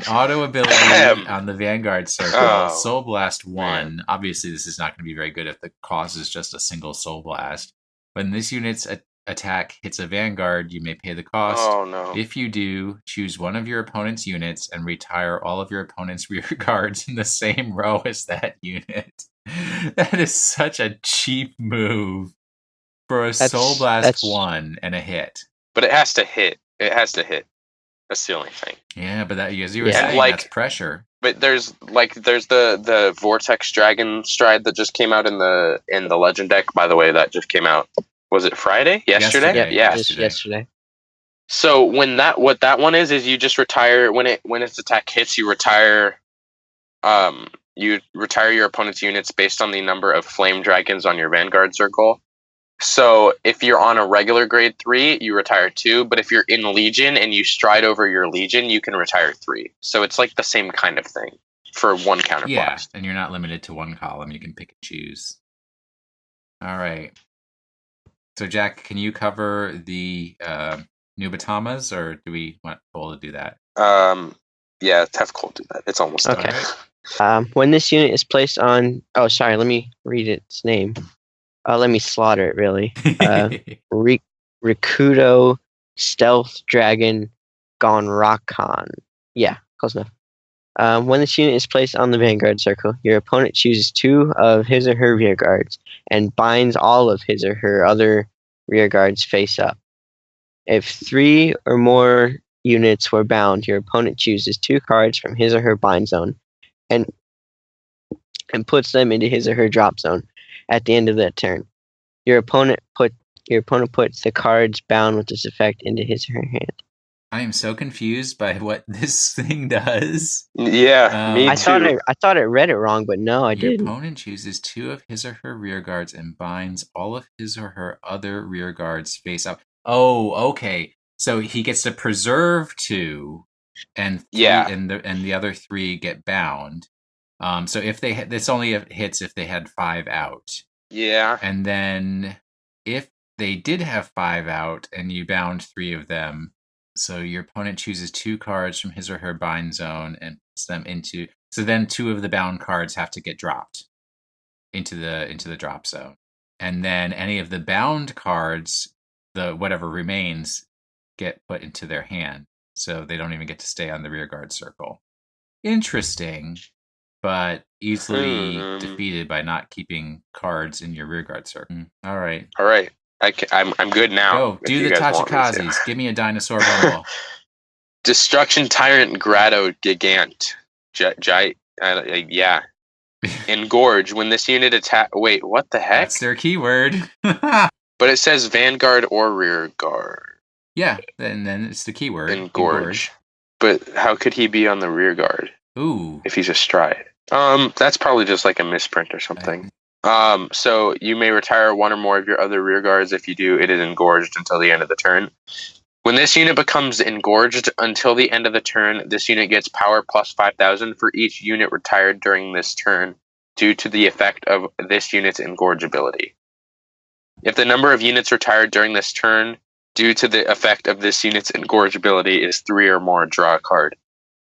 auto ability on the Vanguard circle. Soul Blast 1. Obviously, this is not going to be very good if the cost is just a single Soul Blast. When this unit's attack hits a Vanguard, you may pay the cost.
Oh, no.
If you do, choose one of your opponent's units and retire all of your opponent's rear guards in the same row as that unit. That is such a cheap move for a Soul Blast 1 and a hit.
But it has to hit. That's the only thing.
Yeah, but that, as you were saying, that's pressure.
But there's the Vortex Dragon Stride that just came out in the Legend deck. By the way, that just came out. Was it Friday? Yesterday?
Yeah, yesterday.
So what that one is you just retire when its attack hits, you retire your opponent's units based on the number of Flame Dragons on your Vanguard circle. So if you're on a regular grade 3, you retire 2, but if you're in Legion and you stride over your Legion, you can retire 3. So it's like the same kind of thing for one counterblast.
Yeah, and you're not limited to one column. You can pick and choose. All right. So Jack, can you cover the Nubatamas, or do we want Cole to do that?
Yeah, have Cole do that. It's almost done.
Okay. When this unit is placed on... Oh, sorry, let me read its name. Let me slaughter it, really. Rikudo Stealth Dragon Gonrakan. Yeah, close enough. When this unit is placed on the Vanguard circle, your opponent chooses 2 of his or her rear guards and binds all of his or her other rear guards face up. If 3 or more units were bound, your opponent chooses 2 cards from his or her bind zone and puts them into his or her drop zone at the end of that turn. Your opponent puts the cards bound with this effect into his or her hand.
I am so confused by what this thing does.
Yeah, me too.
I thought I read it wrong, but no, I didn't.
Your opponent chooses 2 of his or her rear guards and binds all of his or her other rear guards face up. Oh, okay. So he gets to preserve 2, and the other 3 get bound. So if this only hits if they had 5 out.
Yeah.
And then if they did have 5 out and you bound 3 of them, so your opponent chooses 2 cards from his or her bind zone and puts them into. So then 2 of the bound cards have to get dropped into the drop zone, and then any of the bound cards, whatever remains, get put into their hand. So they don't even get to stay on the rear guard circle. Interesting. But easily defeated by not keeping cards in your rearguard circle. All right.
I'm good now.
Go do the Tachikazes. Give me a dinosaur rumble.
Destruction Tyrant Grado Gigant. Yeah. Engorge. When this unit attack. Wait, what the heck?
That's their keyword.
But it says Vanguard or Rear Guard.
Yeah, and then it's the keyword.
Engorge. But how could he be on the rear guard?
Ooh.
If he's a stride. That's probably just like a misprint or something. So you may retire 1 or more of your other rear guards. If you do, it is engorged until the end of the turn. When this unit becomes engorged until the end of the turn, this unit gets power plus 5,000 for each unit retired during this turn due to the effect of this unit's engorge ability. If the number of units retired during this turn due to the effect of this unit's engorge ability is 3 or more, draw a card.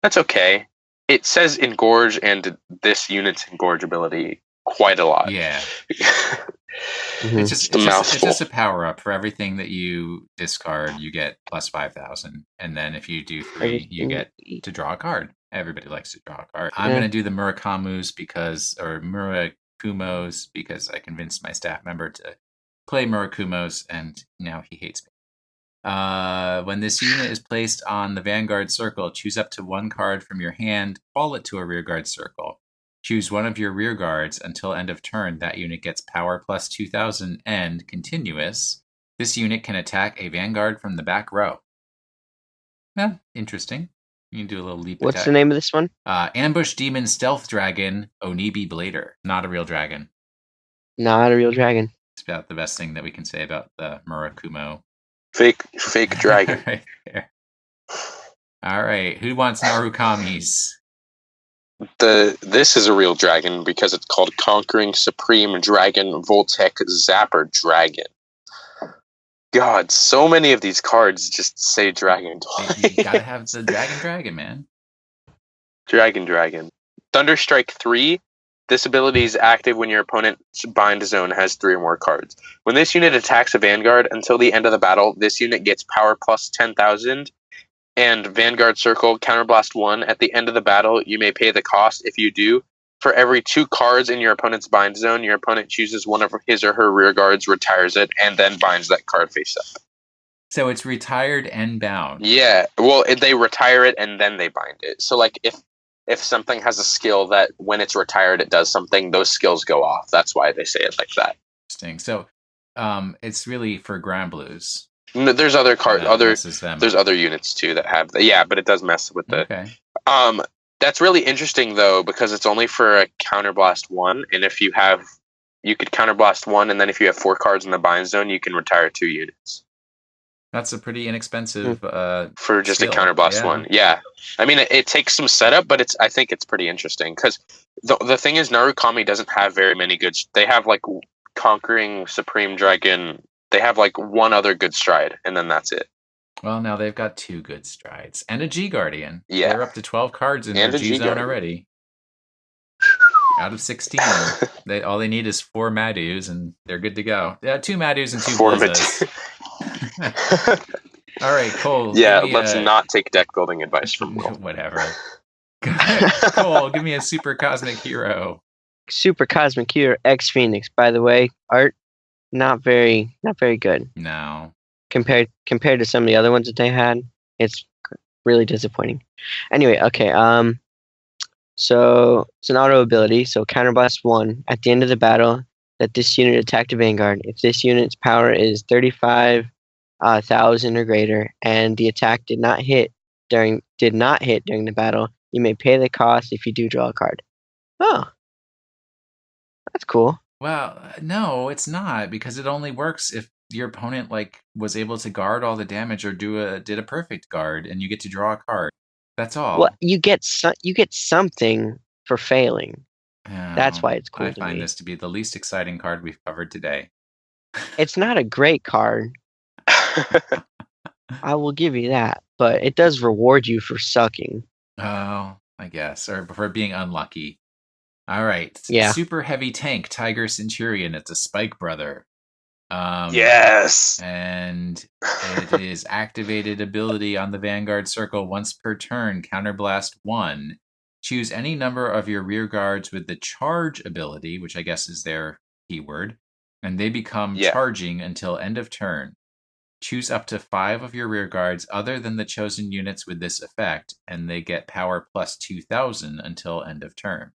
That's okay. It says engorge and this unit's engorge ability quite a lot.
Yeah. It's just a power up. For everything that you discard, you get plus 5,000. And then if you do 3, you get to draw a card. Everybody likes to draw a card. I'm going to do the Murakumos because I convinced my staff member to play Murakumos, and now he hates me. When this unit is placed on the Vanguard circle, choose up to 1 card from your hand, call it to a rearguard circle. Choose one of your rear guards until end of turn. That unit gets power plus 2,000 and continuous. This unit can attack a Vanguard from the back row. Yeah, interesting. You can do a little leap
What's
attack.
the name of this one?
Ambush Demon Stealth Dragon Onibi Blader. Not a real dragon.
Not a real dragon.
It's about the best thing that we can say about the Murakumo.
Fake dragon.
Right there. All right, who wants Narukami's?
This is a real dragon because it's called Conquering Supreme Dragon Voltec Zapper Dragon. God, so many of these cards just say dragon.
You gotta have the dragon, man.
Dragon. Thunderstrike 3. This ability is active when your opponent's bind zone has 3 or more cards. When this unit attacks a Vanguard until the end of the battle, this unit gets power plus 10,000 and Vanguard Circle Counterblast 1. At the end of the battle, you may pay the cost. If you do, for every 2 cards in your opponent's bind zone, your opponent chooses one of his or her rear guards, retires it, and then binds that card face up.
So it's retired and bound.
Yeah, well, they retire it and then they bind it. So, like, if something has a skill that when it's retired it does something, those skills go off. That's why they say it like that.
Interesting. So, it's really for Grand Blues.
No, there's other there's other units too that have that. Yeah, but it does mess with the.
Okay.
That's really interesting though because it's only for a counterblast 1, and if you could counterblast 1, and then if you have 4 cards in the bind zone, you can retire 2 units.
That's a pretty inexpensive
for just
skill.
a counterblast 1. Yeah, I mean it takes some setup, but I think it's pretty interesting because the thing is Narukami doesn't have very many good. They have like Conquering Supreme Dragon. They have like 1 other good stride, and then that's it.
Well, now they've got 2 good strides and a G Guardian.
Yeah,
they're up to 12 cards in
and
their G zone already. Out of 16, all they need is 4 Madus, and they're good to go. Yeah, 2 Madus and 2 Blizzas. All right, Cole.
Yeah, let's not take deck building advice from Will.
Whatever. Cole, give me a Super Cosmic Hero.
Super Cosmic Hero X Phoenix. By the way, art not very good.
No.
Compared to some of the other ones that they had, it's really disappointing. Anyway, okay. So it's an auto ability. So Counterblast 1 at the end of the battle that this unit attacked a Vanguard. If this unit's power is 35,000 or greater, and the attack did not hit during the battle, you may pay the cost if you do draw a card. Oh, that's cool.
Well, no, it's not, because it only works if your opponent was able to guard all the damage or did a perfect guard, and you get to draw a card. That's all.
Well, you get something for failing.
Oh,
that's why it's cool.
I find this to be the least exciting card we've covered today.
It's not a great card. I will give you that, but it does reward you for sucking.
Oh, I guess, or for being unlucky. All right.
Yeah.
Super heavy tank, Tiger Centurion. It's a Spike Brother.
Yes.
And it is activated ability on the Vanguard Circle once per turn. Counterblast 1. Choose any number of your rear guards with the charge ability, which I guess is their keyword, and they become charging until end of turn. Choose up to 5 of your rear guards other than the chosen units with this effect, and they get power plus 2,000 until end of turn.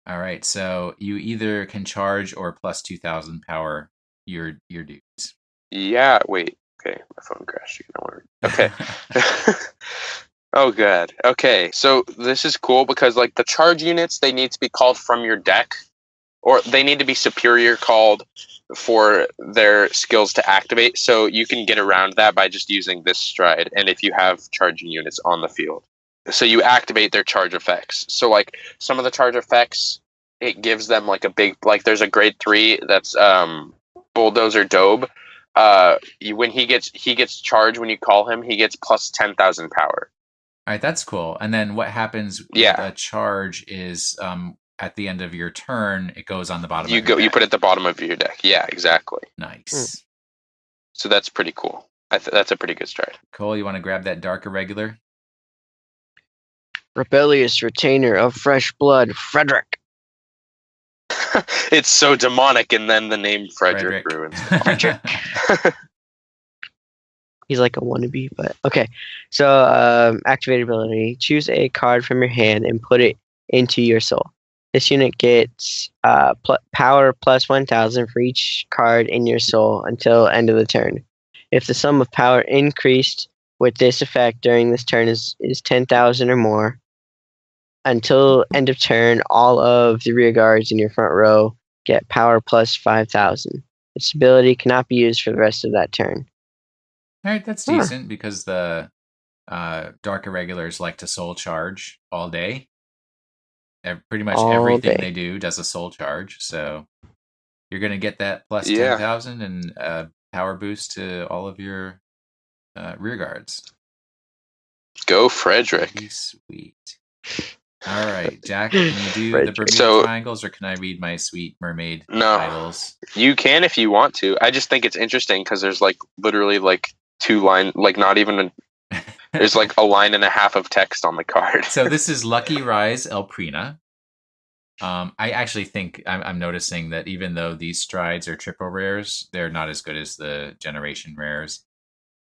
All right, so you either can charge or plus 2,000 power your dudes.
Yeah, wait. Okay, my phone crashed. Okay. Oh, God. Okay, so this is cool because, the charge units, they need to be called from your deck, or they need to be superior called for their skills to activate. So you can get around that by just using this stride, and if you have charging units on the field. So you activate their charge effects. So, some of the charge effects, it gives them, a big, there's a grade 3 that's Bulldozer Dobe. When he gets charged, when you call him, he gets plus 10,000 power.
All right, that's cool. And then what happens with a charge is at the end of your turn, it goes on the bottom of your deck.
You put it at the bottom of your deck. Yeah, exactly.
Nice.
So that's pretty cool. That's a pretty good stride.
Cole, you want to grab that Dark Irregular?
Rebellious Retainer of Fresh Blood, Frederick.
It's so demonic, and then the name Frederick ruins.
Frederick. He's like a wannabe, but okay. So, activate ability. Choose a card from your hand and put it into your soul. This unit gets power plus 1,000 for each card in your soul until end of the turn. If the sum of power increased with this effect during this turn is 10,000 or more, until end of turn, all of the rear guards in your front row get power plus 5,000. Its ability cannot be used for the rest of that turn.
All right, that's decent because the Dark Irregulars like to soul charge all day. Pretty much everything they do does a soul charge, so you're going to get that plus 10,000 and power boost to all of your rear guards.
Go, Frederick.
Pretty sweet. All right, Jack, can you do the Bermuda Triangles, or can I read my sweet mermaid titles?
You can if you want to. I just think it's interesting because there's like literally like 2 lines, like not even there's like a line and a half of text on the card.
So this is Lucky Rise Elprina. I actually think I'm noticing that even though these strides are triple rares, they're not as good as the generation rares.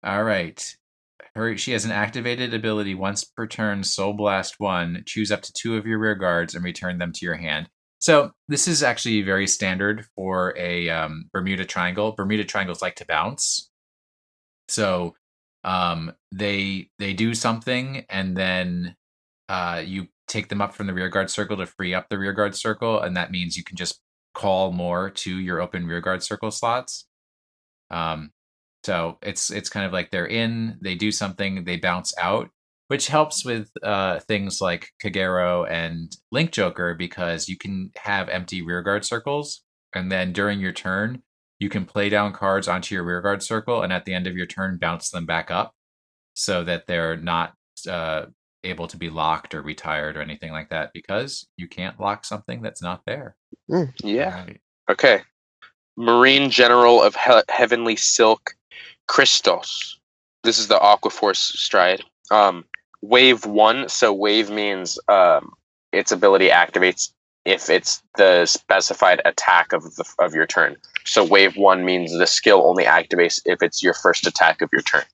All right. She has an activated ability once per turn, Soul Blast 1. Choose up to 2 of your rear guards and return them to your hand. So this is actually very standard for a Bermuda Triangle. Bermuda Triangles like to bounce. So they do something, and then you take them up from the rear guard circle to free up the rear guard circle, and that means you can just call more to your open rear guard circle slots. So it's kind of like they do something, they bounce out, which helps with things like Kagero and Link Joker, because you can have empty rear guard circles, and then during your turn, you can play down cards onto your rear guard circle, and at the end of your turn, bounce them back up so that they're not able to be locked or retired or anything like that, because you can't lock something that's not there.
Yeah. Right. Okay. Marine General of Heavenly Silk, Christos. This is the Aquaforce stride. Wave 1. So wave means its ability activates if it's the specified attack of your turn. So wave 1 means the skill only activates if it's your first attack of your turn.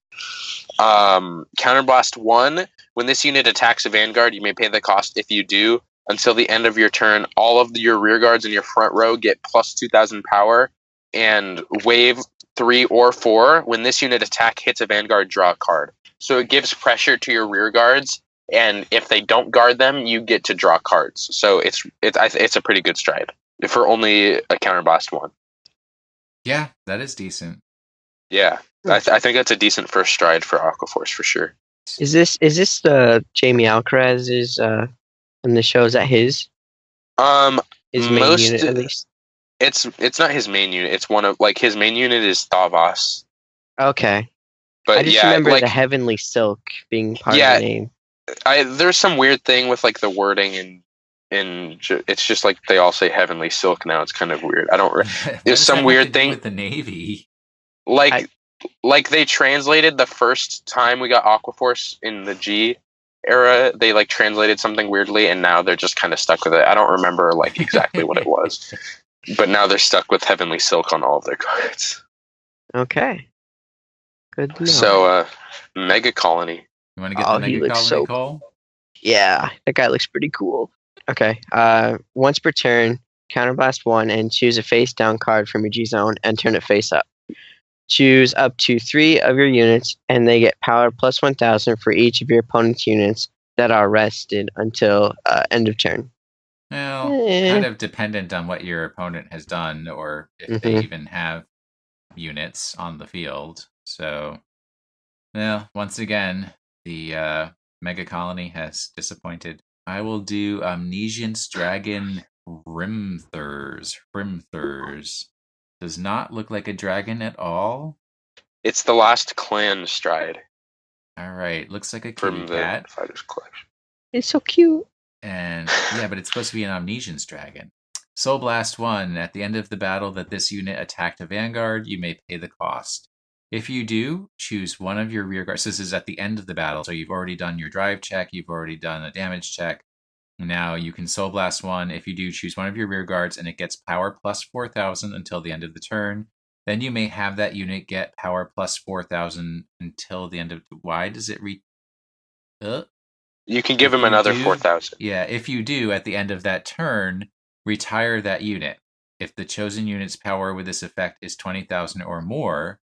Counterblast 1. When this unit attacks a Vanguard, you may pay the cost. If you do, until the end of your turn, all of your rear guards in your front row get plus 2,000 power. And wave 3 or 4, when this unit attack hits a Vanguard, draw a card. So it gives pressure to your rear guards, and if they don't guard them, you get to draw cards. So it's a pretty good stride for only a Counterblast 1.
Yeah, that is decent.
Yeah, I think that's a decent first stride for Aquaforce for sure.
Is this the Jamie Alcaraz's in the show? Is that his main unit at least?
It's not his main unit. It's one of his main unit is Thavas.
Okay,
but
I just remember the Heavenly Silk being part of the name.
There's some weird thing with the wording and it's just they all say Heavenly Silk now. It's kind of weird. I don't. There's some weird thing
with the Navy.
They translated the first time we got Aquaforce in the G era. They translated something weirdly, and now they're just kind of stuck with it. I don't remember exactly what it was, but now they're stuck with Heavenly Silk on all of their cards.
Okay, good to know.
So, Mega Colony.
You want to get the Mega Colony call?
Yeah, that guy looks pretty cool. Okay, once per turn, Counterblast 1 and choose a face down card from your G zone and turn it face up. Choose up to 3 of your units, and they get power plus 1,000 for each of your opponent's units that are rested until end of turn.
Well, kind of dependent on what your opponent has done, or if they even have units on the field. So, well, once again, the Mega Colony has disappointed. I will do Amnesian's Dragon Rimthurs. Does not look like a dragon at all.
It's the last clan stride.
All right, looks like a kitty cat.
Fighters Collection.
It's so cute.
And yeah, but it's supposed to be an Amnesian's Dragon. Soul Blast 1. At the end of the battle that this unit attacked a Vanguard, you may pay the cost. If you do, choose one of your rear guards. This is at the end of the battle, so you've already done your drive check, you've already done a damage check. Now you can Soul Blast 1. If you do, choose one of your rear guards, and it gets power plus 4,000 until the end of the turn. Then you may have that unit get power plus 4,000 until the end of... Why does it
You can give him another 4,000.
Yeah, if you do, at the end of that turn, retire that unit. If the chosen unit's power with this effect is 20,000 or more,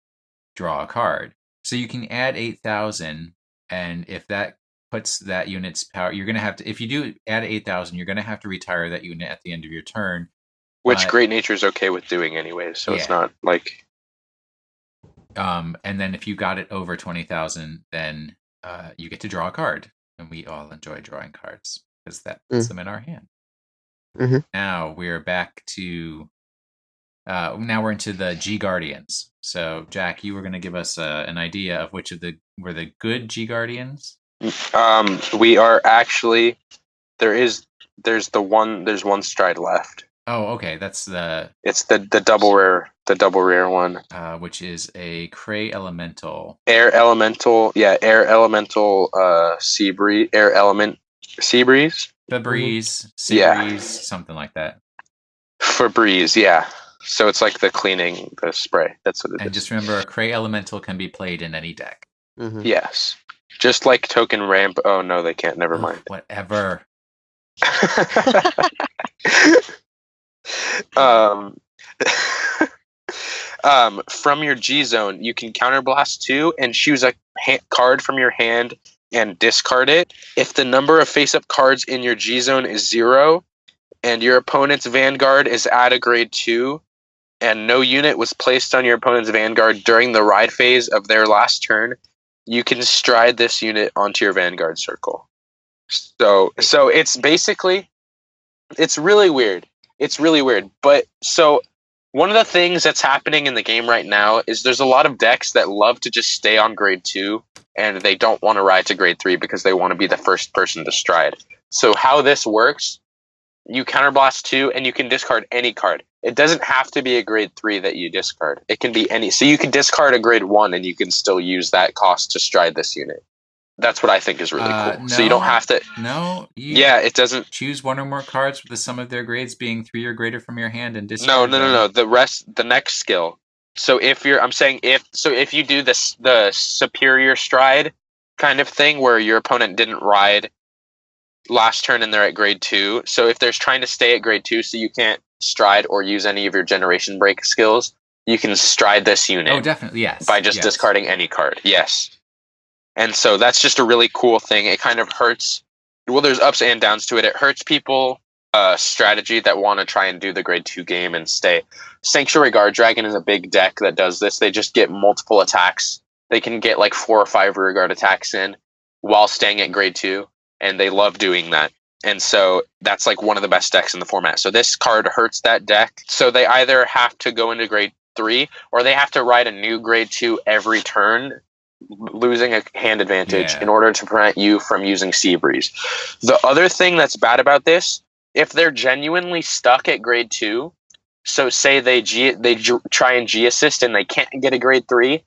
draw a card. So you can add 8,000, and if that puts that unit's power, you're going to have to, if you do add 8,000, you're going to have to retire that unit at the end of your turn.
Which Great Nature's okay with doing anyways, so it's not like...
and then if you got it over 20,000, then you get to draw a card. And we all enjoy drawing cards because that puts them in our hand.
Mm-hmm.
Now we're back to... now we're into the G Guardians. So, Jack, you were going to give us an idea of which of were the good G Guardians?
We are actually... There's one stride left.
Oh, okay. That's
It's the double rare one.
Which is a Cray Elemental.
Air Elemental, Air Elemental Sea Breeze. Air Element Sea Breeze?
Febreze, Sea Breeze, something like that.
Febreze, yeah. So it's like the cleaning, the spray. That's what it is.
And just remember, a Cray Elemental can be played in any deck.
Mm-hmm.
Yes. Just like Token Ramp. Oh, no, they can't. Never mind.
Whatever.
From your G zone, you can counterblast 2 and choose a card from your hand and discard it. If the number of face-up cards in your G zone is 0, and your opponent's Vanguard is at a grade 2, and no unit was placed on your opponent's Vanguard during the ride phase of their last turn, you can stride this unit onto your Vanguard circle. So it's basically, it's really weird. It's really weird. But so one of the things that's happening in the game right now is there's a lot of decks that love to just stay on grade 2 and they don't want to ride to grade 3 because they want to be the first person to stride. So how this works, you counterblast 2 and you can discard any card. It doesn't have to be a grade 3 that you discard. It can be any. So you can discard a grade 1 and you can still use that cost to stride this unit. That's what I think is really cool.
No,
so you don't have to...
No.
It doesn't...
Choose one or more cards with the sum of their grades being 3 or greater from your hand and discard
No. The next skill. So if you do this, the superior stride kind of thing where your opponent didn't ride last turn and they're at grade 2. So if they're trying to stay at grade 2 so you can't stride or use any of your generation break skills, you can stride this unit.
Oh, definitely, yes.
By just discarding any card. Yes. And so that's just a really cool thing. It kind of hurts. Well, there's ups and downs to it. It hurts people strategy that want to try and do the grade 2 game and stay. Sanctuary Guard Dragon is a big deck that does this. They just get multiple attacks. They can get like 4 or 5 rear guard attacks in while staying at grade 2. And they love doing that. And so that's like one of the best decks in the format. So this card hurts that deck. So they either have to go into grade 3 or they have to ride a new grade 2 every turn, losing a hand advantage in order to prevent you from using Sea Breeze. The other thing that's bad about this, if they're genuinely stuck at grade 2, so say they try and G assist and they can't get a grade 3,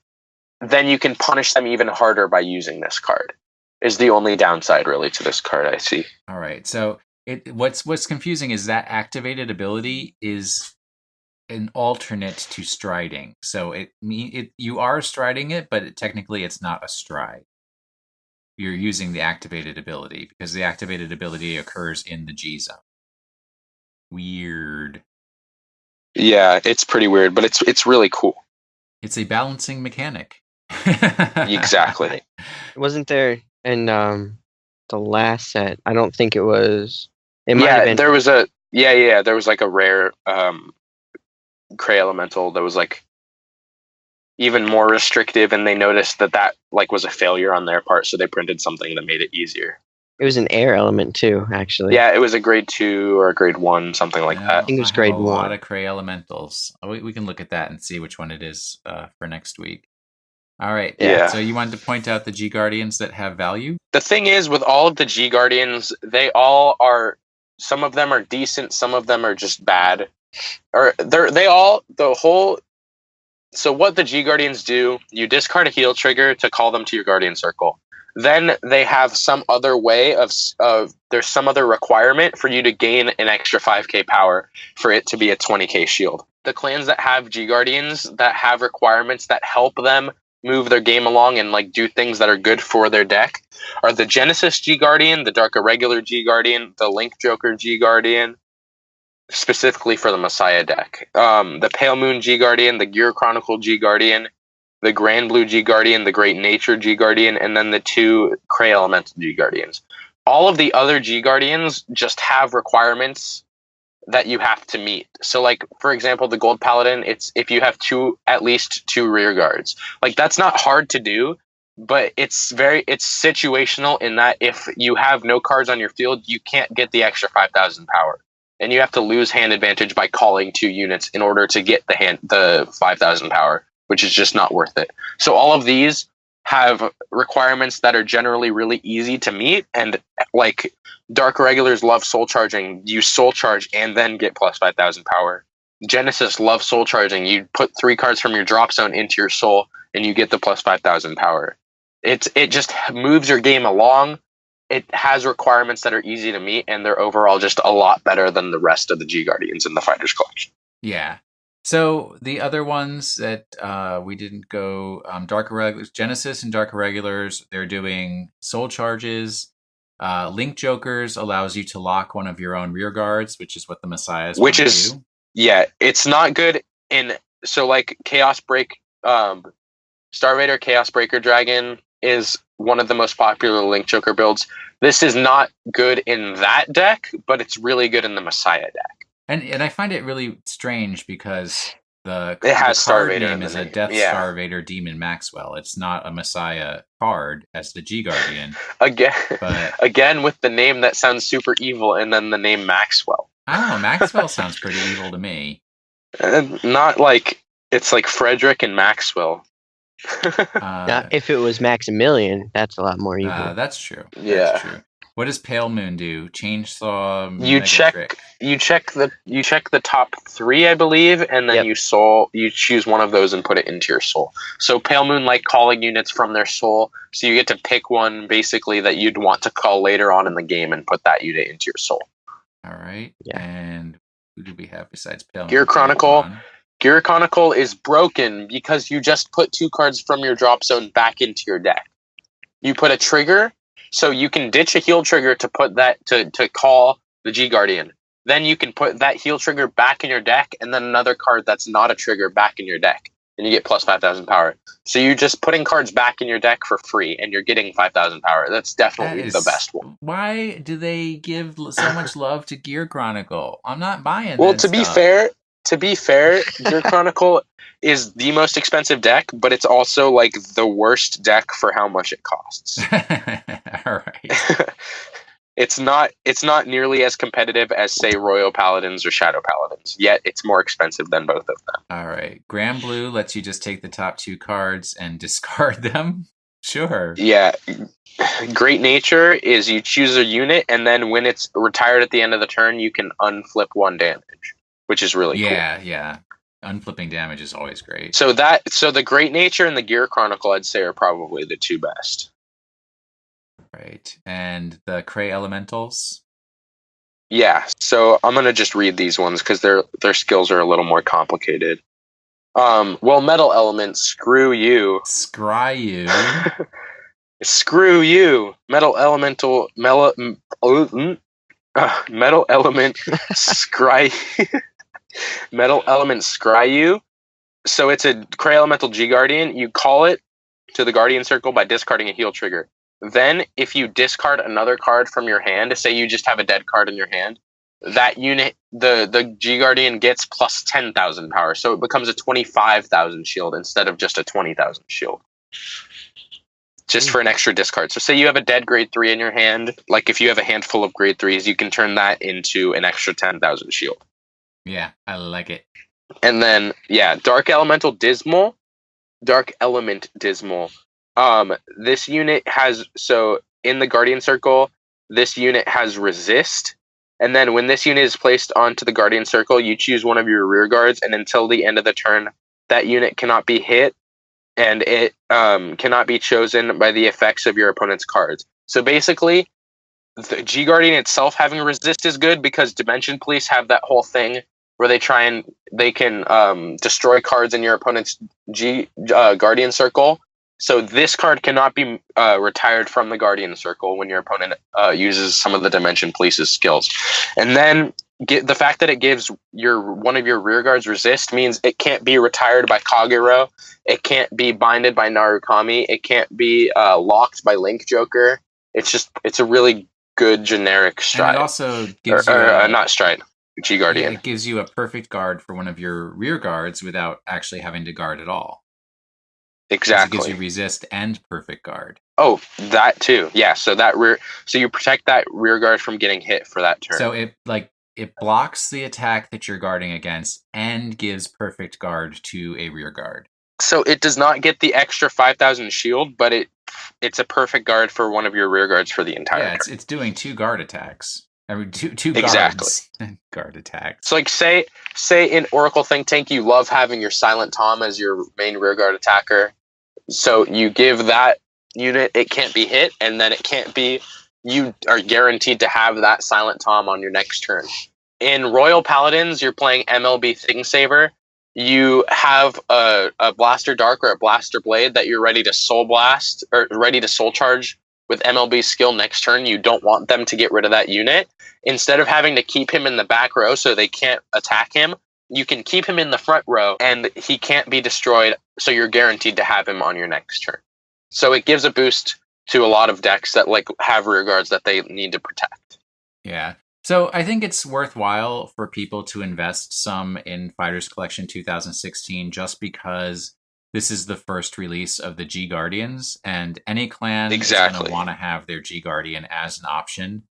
then you can punish them even harder by using this card. Is the only downside really to this card I see.
All right. So what's confusing is that activated ability is an alternate to striding. So you are striding it, but technically it's not a stride. You're using the activated ability because the activated ability occurs in the G zone. Weird.
Yeah, it's pretty weird, but it's really cool.
It's a balancing mechanic.
Exactly.
Wasn't there in the last set? I don't think it was. It might have been.
There was a there was like a rare Cray Elemental that was like even more restrictive, and they noticed that like was a failure on their part, so they printed something that made it easier.
It was an air element too, actually.
Yeah, it was a grade 2 or a grade 1, something like that.
I think it was grade 1.
A lot of Cray Elementals. We can look at that and see which one it is for next week. All right.
Yeah.
So you wanted to point out the G Guardians that have value?
The thing is, with all of the G Guardians, they all are. Some of them are decent. Some of them are just bad. Or So what the G Guardians do, you discard a heal trigger to call them to your Guardian Circle. Then they have some other way of there's some other requirement for you to gain an extra 5k power for it to be a 20k shield. The clans that have G Guardians that have requirements that help them move their game along and like do things that are good for their deck are the Genesis G Guardian, the Dark Irregular G Guardian, the Link Joker G Guardian, specifically for the Messiah deck. The Pale Moon G Guardian, the Gear Chronicle G Guardian, the Grand Blue G Guardian, the Great Nature G Guardian, and then the 2 Cray Elemental G Guardians. All of the other G Guardians just have requirements that you have to meet. So like, for example, the Gold Paladin, it's if you have at least 2 rear guards. Like, that's not hard to do, but it's situational in that if you have no cards on your field, you can't get the extra 5,000 power. And you have to lose hand advantage by calling 2 units in order to get the 5,000 power, which is just not worth it. So all of these have requirements that are generally really easy to meet, and like Dark Regulars love soul charging. You soul charge and then get plus 5,000 power. Genesis loves soul charging. You put 3 cards from your drop zone into your soul and you get the plus 5,000 power. It just moves your game along. It has requirements that are easy to meet, and they're overall just a lot better than the rest of the G Guardians in the Fighters Collection.
Yeah. So the other ones that we didn't go, Dark Irregulars, Genesis and Dark Irregulars, they're doing soul charges. Link Jokers allows you to lock one of your own rear guards, which is what the Messiahs
which is do. Yeah, it's not good in so like Chaos Break, Starvader Chaos Breaker Dragon is one of the most popular Link Joker builds. This is not good in that deck, but it's really good in the Messiah deck. And
I find it really strange because the
card
name is a Death Starvader Demon Maxwell. It's not a Messiah card as the G Guardian.
Again, with the name that sounds super evil, and then the name Maxwell.
I don't know. Maxwell sounds pretty evil to me.
Not like it's like Frederick and Maxwell.
Now, if it was Maximilian, that's a lot more evil.
That's true.
Yeah.
That's true. What does Pale Moon do? Chainsaw.
You check the top 3, I believe, and then you choose one of those and put it into your soul. So Pale Moon like calling units from their soul. So you get to pick one basically that you'd want to call later on in the game and put that unit into your soul.
All right. Yeah. And who do we have besides Pale Moon?
Gear Chronicle. Gear Chronicle is broken because you just put 2 cards from your drop zone back into your deck. You put a trigger. So you can ditch a heal trigger to put that to call the G Guardian. Then you can put that heal trigger back in your deck, and then another card that's not a trigger back in your deck, and you get plus 5,000 power. So you're just putting cards back in your deck for free, and you're getting 5,000 power. That's definitely the best one.
Why do they give so much love to Gear Chronicle? I'm not buying.
Well, to be fair, Gear Chronicle is the most expensive deck, but it's also like the worst deck for how much it costs.
All right.
It's not nearly as competitive as, say, Royal Paladins or Shadow Paladins, yet it's more expensive than both of them.
All right. Grand Blue lets you just take the top 2 cards and discard them? Sure.
Yeah. Great Nature is you choose a unit, and then when it's retired at the end of the turn, you can unflip 1 damage, which is really cool.
Yeah. Unflipping damage is always great.
So the Great Nature and the Gear Chronicle, I'd say, are probably the 2 best.
Right. And the Cray Elementals?
Yeah, so I'm going to just read these ones because their skills are a little more complicated. Well, Metal Element, screw you.
Scry you.
Screw you. Metal Elemental... Metal Element, scry... Metal Element, scry you. So it's a Cray Elemental G Guardian. You call it to the Guardian Circle by discarding a heal trigger. Then, if you discard another card from your hand, say you just have a dead card in your hand, that unit, the G Guardian gets plus 10,000 power. So it becomes a 25,000 shield instead of just a 20,000 shield. Just for an extra discard. So say you have a dead grade 3 in your hand, like if you have a handful of grade 3s, you can turn that into an extra 10,000 shield.
Yeah, I like it.
And then, Dark Element Dismal. This unit has, so in the Guardian Circle, this unit has resist. And then when this unit is placed onto the Guardian Circle, you choose one of your rear guards, and until the end of the turn, that unit cannot be hit, and it cannot be chosen by the effects of your opponent's cards. So basically, the G Guardian itself having resist is good because Dimension Police have that whole thing where they can destroy cards in your opponent's Guardian Circle So this card cannot be retired from the Guardian Circle when your opponent uses some of the Dimension Police's skills. And then the fact that it gives one of your rear guards resist means it can't be retired by Kagero. It can't be binded by Narukami. It can't be locked by Link Joker. It's a really good generic stride.
And it also gives you
not stride, G Guardian.
It gives you a perfect guard for one of your rear guards without actually having to guard at all.
Exactly.
It gives you resist and perfect guard.
Oh, that too. Yeah. So you protect that rear guard from getting hit for that turn.
So it blocks the attack that you're guarding against and gives perfect guard to a rear guard.
So it does not get the extra 5,000 shield, but it's a perfect guard for one of your rear guards for the entire turn.
It's doing 2 guard attacks. I mean, two
exactly.
guards. Guard attacks.
So like say in Oracle Think Tank you love having your Silent Tom as your main rear guard attacker. So you give that unit, it can't be hit, and then you are guaranteed to have that Silent Tom on your next turn. In Royal Paladins, you're playing MLB Thingsaver. You have a Blaster Dark or a Blaster Blade that you're ready to Soul Blast or ready to Soul Charge with MLB skill next turn. You don't want them to get rid of that unit. Instead of having to keep him in the back row so they can't attack him, you can keep him in the front row and he can't be destroyed, so you're guaranteed to have him on your next turn. So it gives a boost to a lot of decks that like have rear guards that they need to protect.
Yeah. So I think it's worthwhile for people to invest some in Fighters Collection 2016 just because this is the first release of the G Guardians, and any clan is going to want to have their G Guardian as an option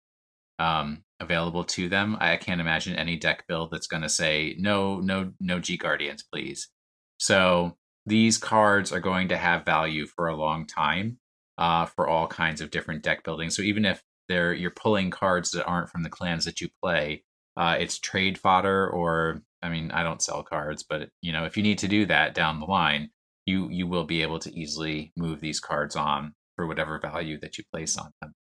available to them. I can't imagine any deck build that's going to say, no G Guardians, please. So these cards are going to have value for a long time for all kinds of different deck building. So even if you're pulling cards that aren't from the clans that you play, it's trade fodder, or, I mean, I don't sell cards, but if you need to do that down the line, you will be able to easily move these cards on for whatever value that you place on them.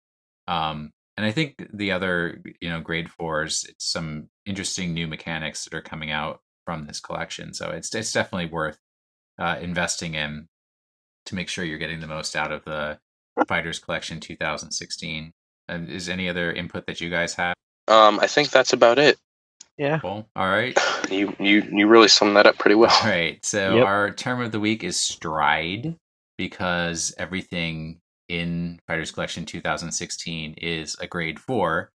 And I think the other, grade 4s, it's some interesting new mechanics that are coming out from this collection. So it's definitely worth investing in to make sure you're getting the most out of the Fighters Collection 2016. Is any other input that you guys have?
I think that's about it.
Yeah.
Cool. All right.
You really summed that up pretty well.
All right. So our term of the week is stride, because everything in Fighters Collection 2016 is a grade 4.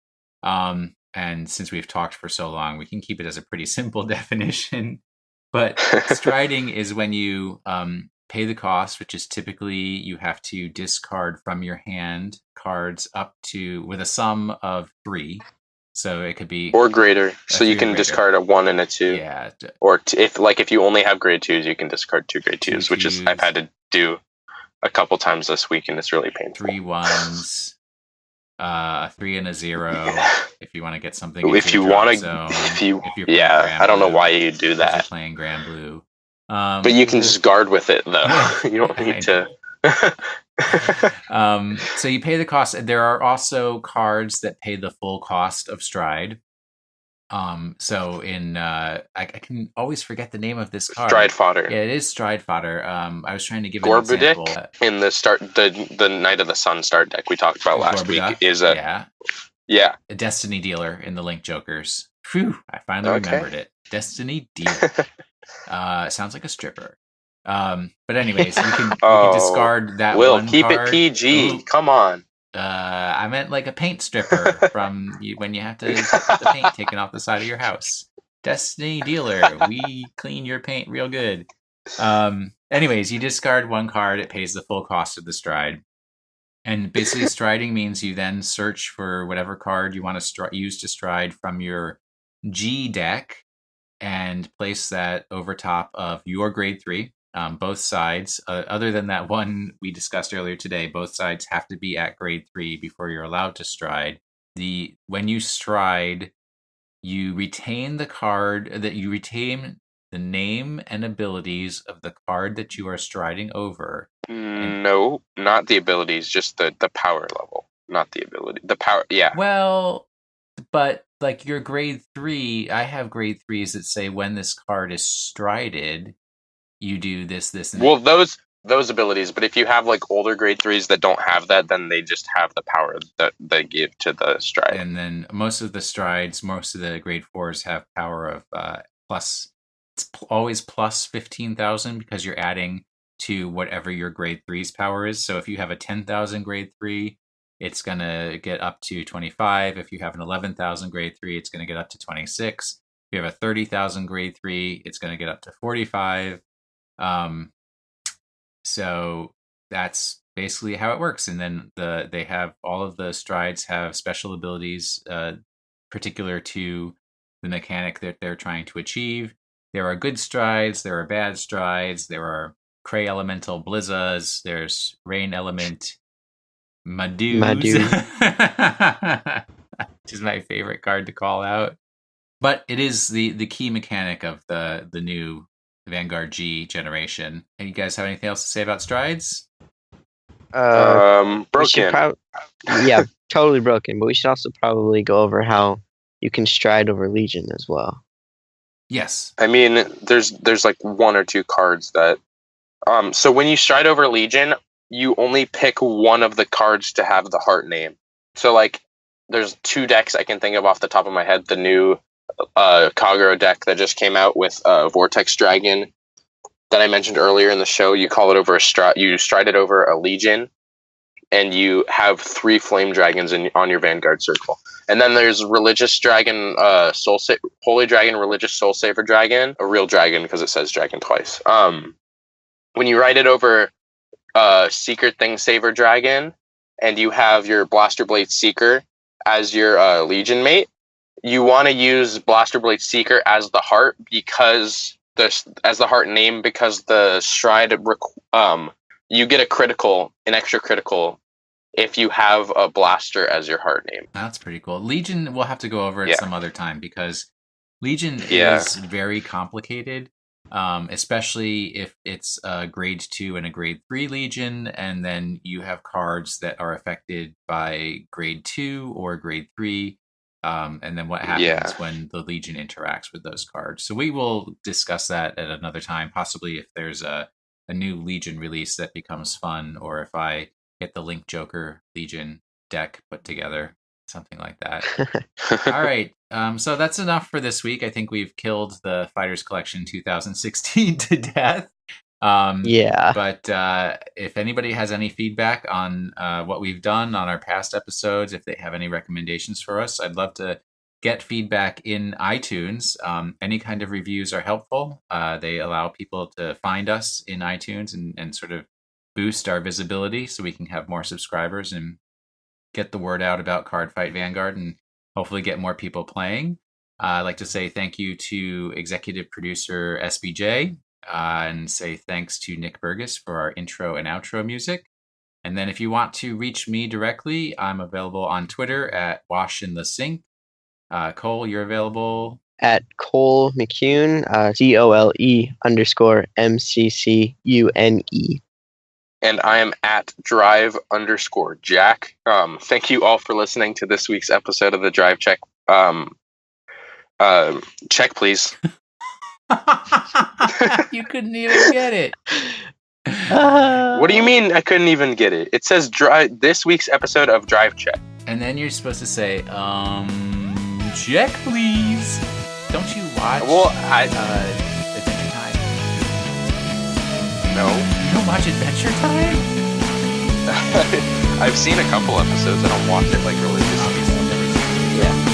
And since we've talked for so long, we can keep it as a pretty simple definition. But striding is when you pay the cost, which is typically you have to discard from your hand cards up to with a sum of 3. So it could be
or greater. So you can discard a 1 and a 2.
Yeah.
Or if you only have grade 2s, you can discard 2 grade 2s, which is I've had to do a couple times this week, and it's really painful.
3 1s, a 3 and a 0. If you want to get something.
I don't know why you do that.
You're playing Grand Blue.
But you can just guard with it, though. You don't need to.
So you pay the cost. There are also cards that pay the full cost of stride. So in I can always forget the name of this card.
Stride fodder.
Yeah, it is stride fodder. I was trying to give an
Gorbudic
example.
In the Night of the Sun start deck we talked about last week is a
a Destiny Dealer in the Link Jokers. Phew! I finally remembered it. Destiny Dealer. Sounds like a stripper. But anyways, you can discard that one
keep
card.
It PG. Ooh. Come on.
I meant like a paint stripper from when you have to get the paint taken off the side of your house. Destiny Dealer, we clean your paint real good. Anyways, you discard one card, it pays the full cost of the stride. And basically striding means you then search for whatever card you want to use to stride from your G deck and place that over top of your grade 3. Both sides, other than that one we discussed earlier today, both sides have to be at grade 3 before you're allowed to stride. When you stride, you retain the name and abilities of the card that you are striding over.
No, not the abilities, just the power level, not the ability. The power, yeah.
Well, but like your grade 3, I have grade 3s that say when this card is strided, you do this, and
well, those those abilities. But if you have like older grade 3s that don't have that, then they just have the power that they give to the stride.
And then most of the strides, most of the grade 4s have power of plus. It's always plus 15,000 because you're adding to whatever your grade 3's power is. So if you have a 10,000 grade 3, it's going to get up to 25. If you have an 11,000 grade 3, it's going to get up to 26. If you have a 30,000 grade 3, it's going to get up to 45. So that's basically how it works. And then they have all of the strides have special abilities particular to the mechanic that they're trying to achieve. There are good strides, there are bad strides, there are Cray Elemental Blizzas, there's Rain Element Madoos, which is my favorite card to call out. But it is the key mechanic of the new Vanguard G generation. And you guys have anything else to say about strides?
Broken.
Yeah, totally broken. But we should also probably go over how you can stride over Legion as well.
Yes.
I mean, there's like one or two cards that. So when you stride over Legion, you only pick one of the cards to have the heart name. So like, there's 2 decks I can think of off the top of my head. The new Kagero deck that just came out with Vortex Dragon that I mentioned earlier in the show. You call it over you stride it over a Legion, and you have 3 Flame Dragons on your Vanguard circle. And then there's Religious Dragon, Holy Dragon, Religious Soul Saver Dragon, a real dragon because it says dragon twice. When you ride it over Secret Thing Saver Dragon, and you have your Blaster Blade Seeker as your Legion mate, you want to use Blaster Blade Seeker as the heart because as the heart name, because the stride you get an extra critical if you have a blaster as your heart name.
That's pretty cool. Legion we'll have to go over it some other time because Legion is very complicated, especially if it's a grade 2 and a grade 3 Legion, and then you have cards that are affected by grade 2 or grade 3. And then what happens when the Legion interacts with those cards. So we will discuss that at another time, possibly if there's a new Legion release that becomes fun, or if I get the Link Joker Legion deck put together, something like that. All right. So that's enough for this week. I think we've killed the Fighters Collection 2016 to death. But if anybody has any feedback on what we've done on our past episodes, if they have any recommendations for us, I'd love to get feedback in iTunes. Any kind of reviews are helpful. They allow people to find us in iTunes and sort of boost our visibility so we can have more subscribers and get the word out about Cardfight Vanguard and hopefully get more people playing. I'd like to say thank you to executive producer SBJ. And say thanks to Nick Burgess for our intro and outro music. And then if you want to reach me directly, I'm available on Twitter at WashInTheSink. Cole, you're available?
At Cole McCune, COLE_MCCUNE.
And I am at Drive_Jack. Thank you all for listening to this week's episode of the Drive Check. Check, please.
You couldn't even get it.
What do you mean I couldn't even get it? It says this week's episode of Drive Check.
And then you're supposed to say, check please. Don't you watch Adventure Time?
No.
You don't watch Adventure Time?
I've seen a couple episodes. I don't watch it like religiously.
Yeah.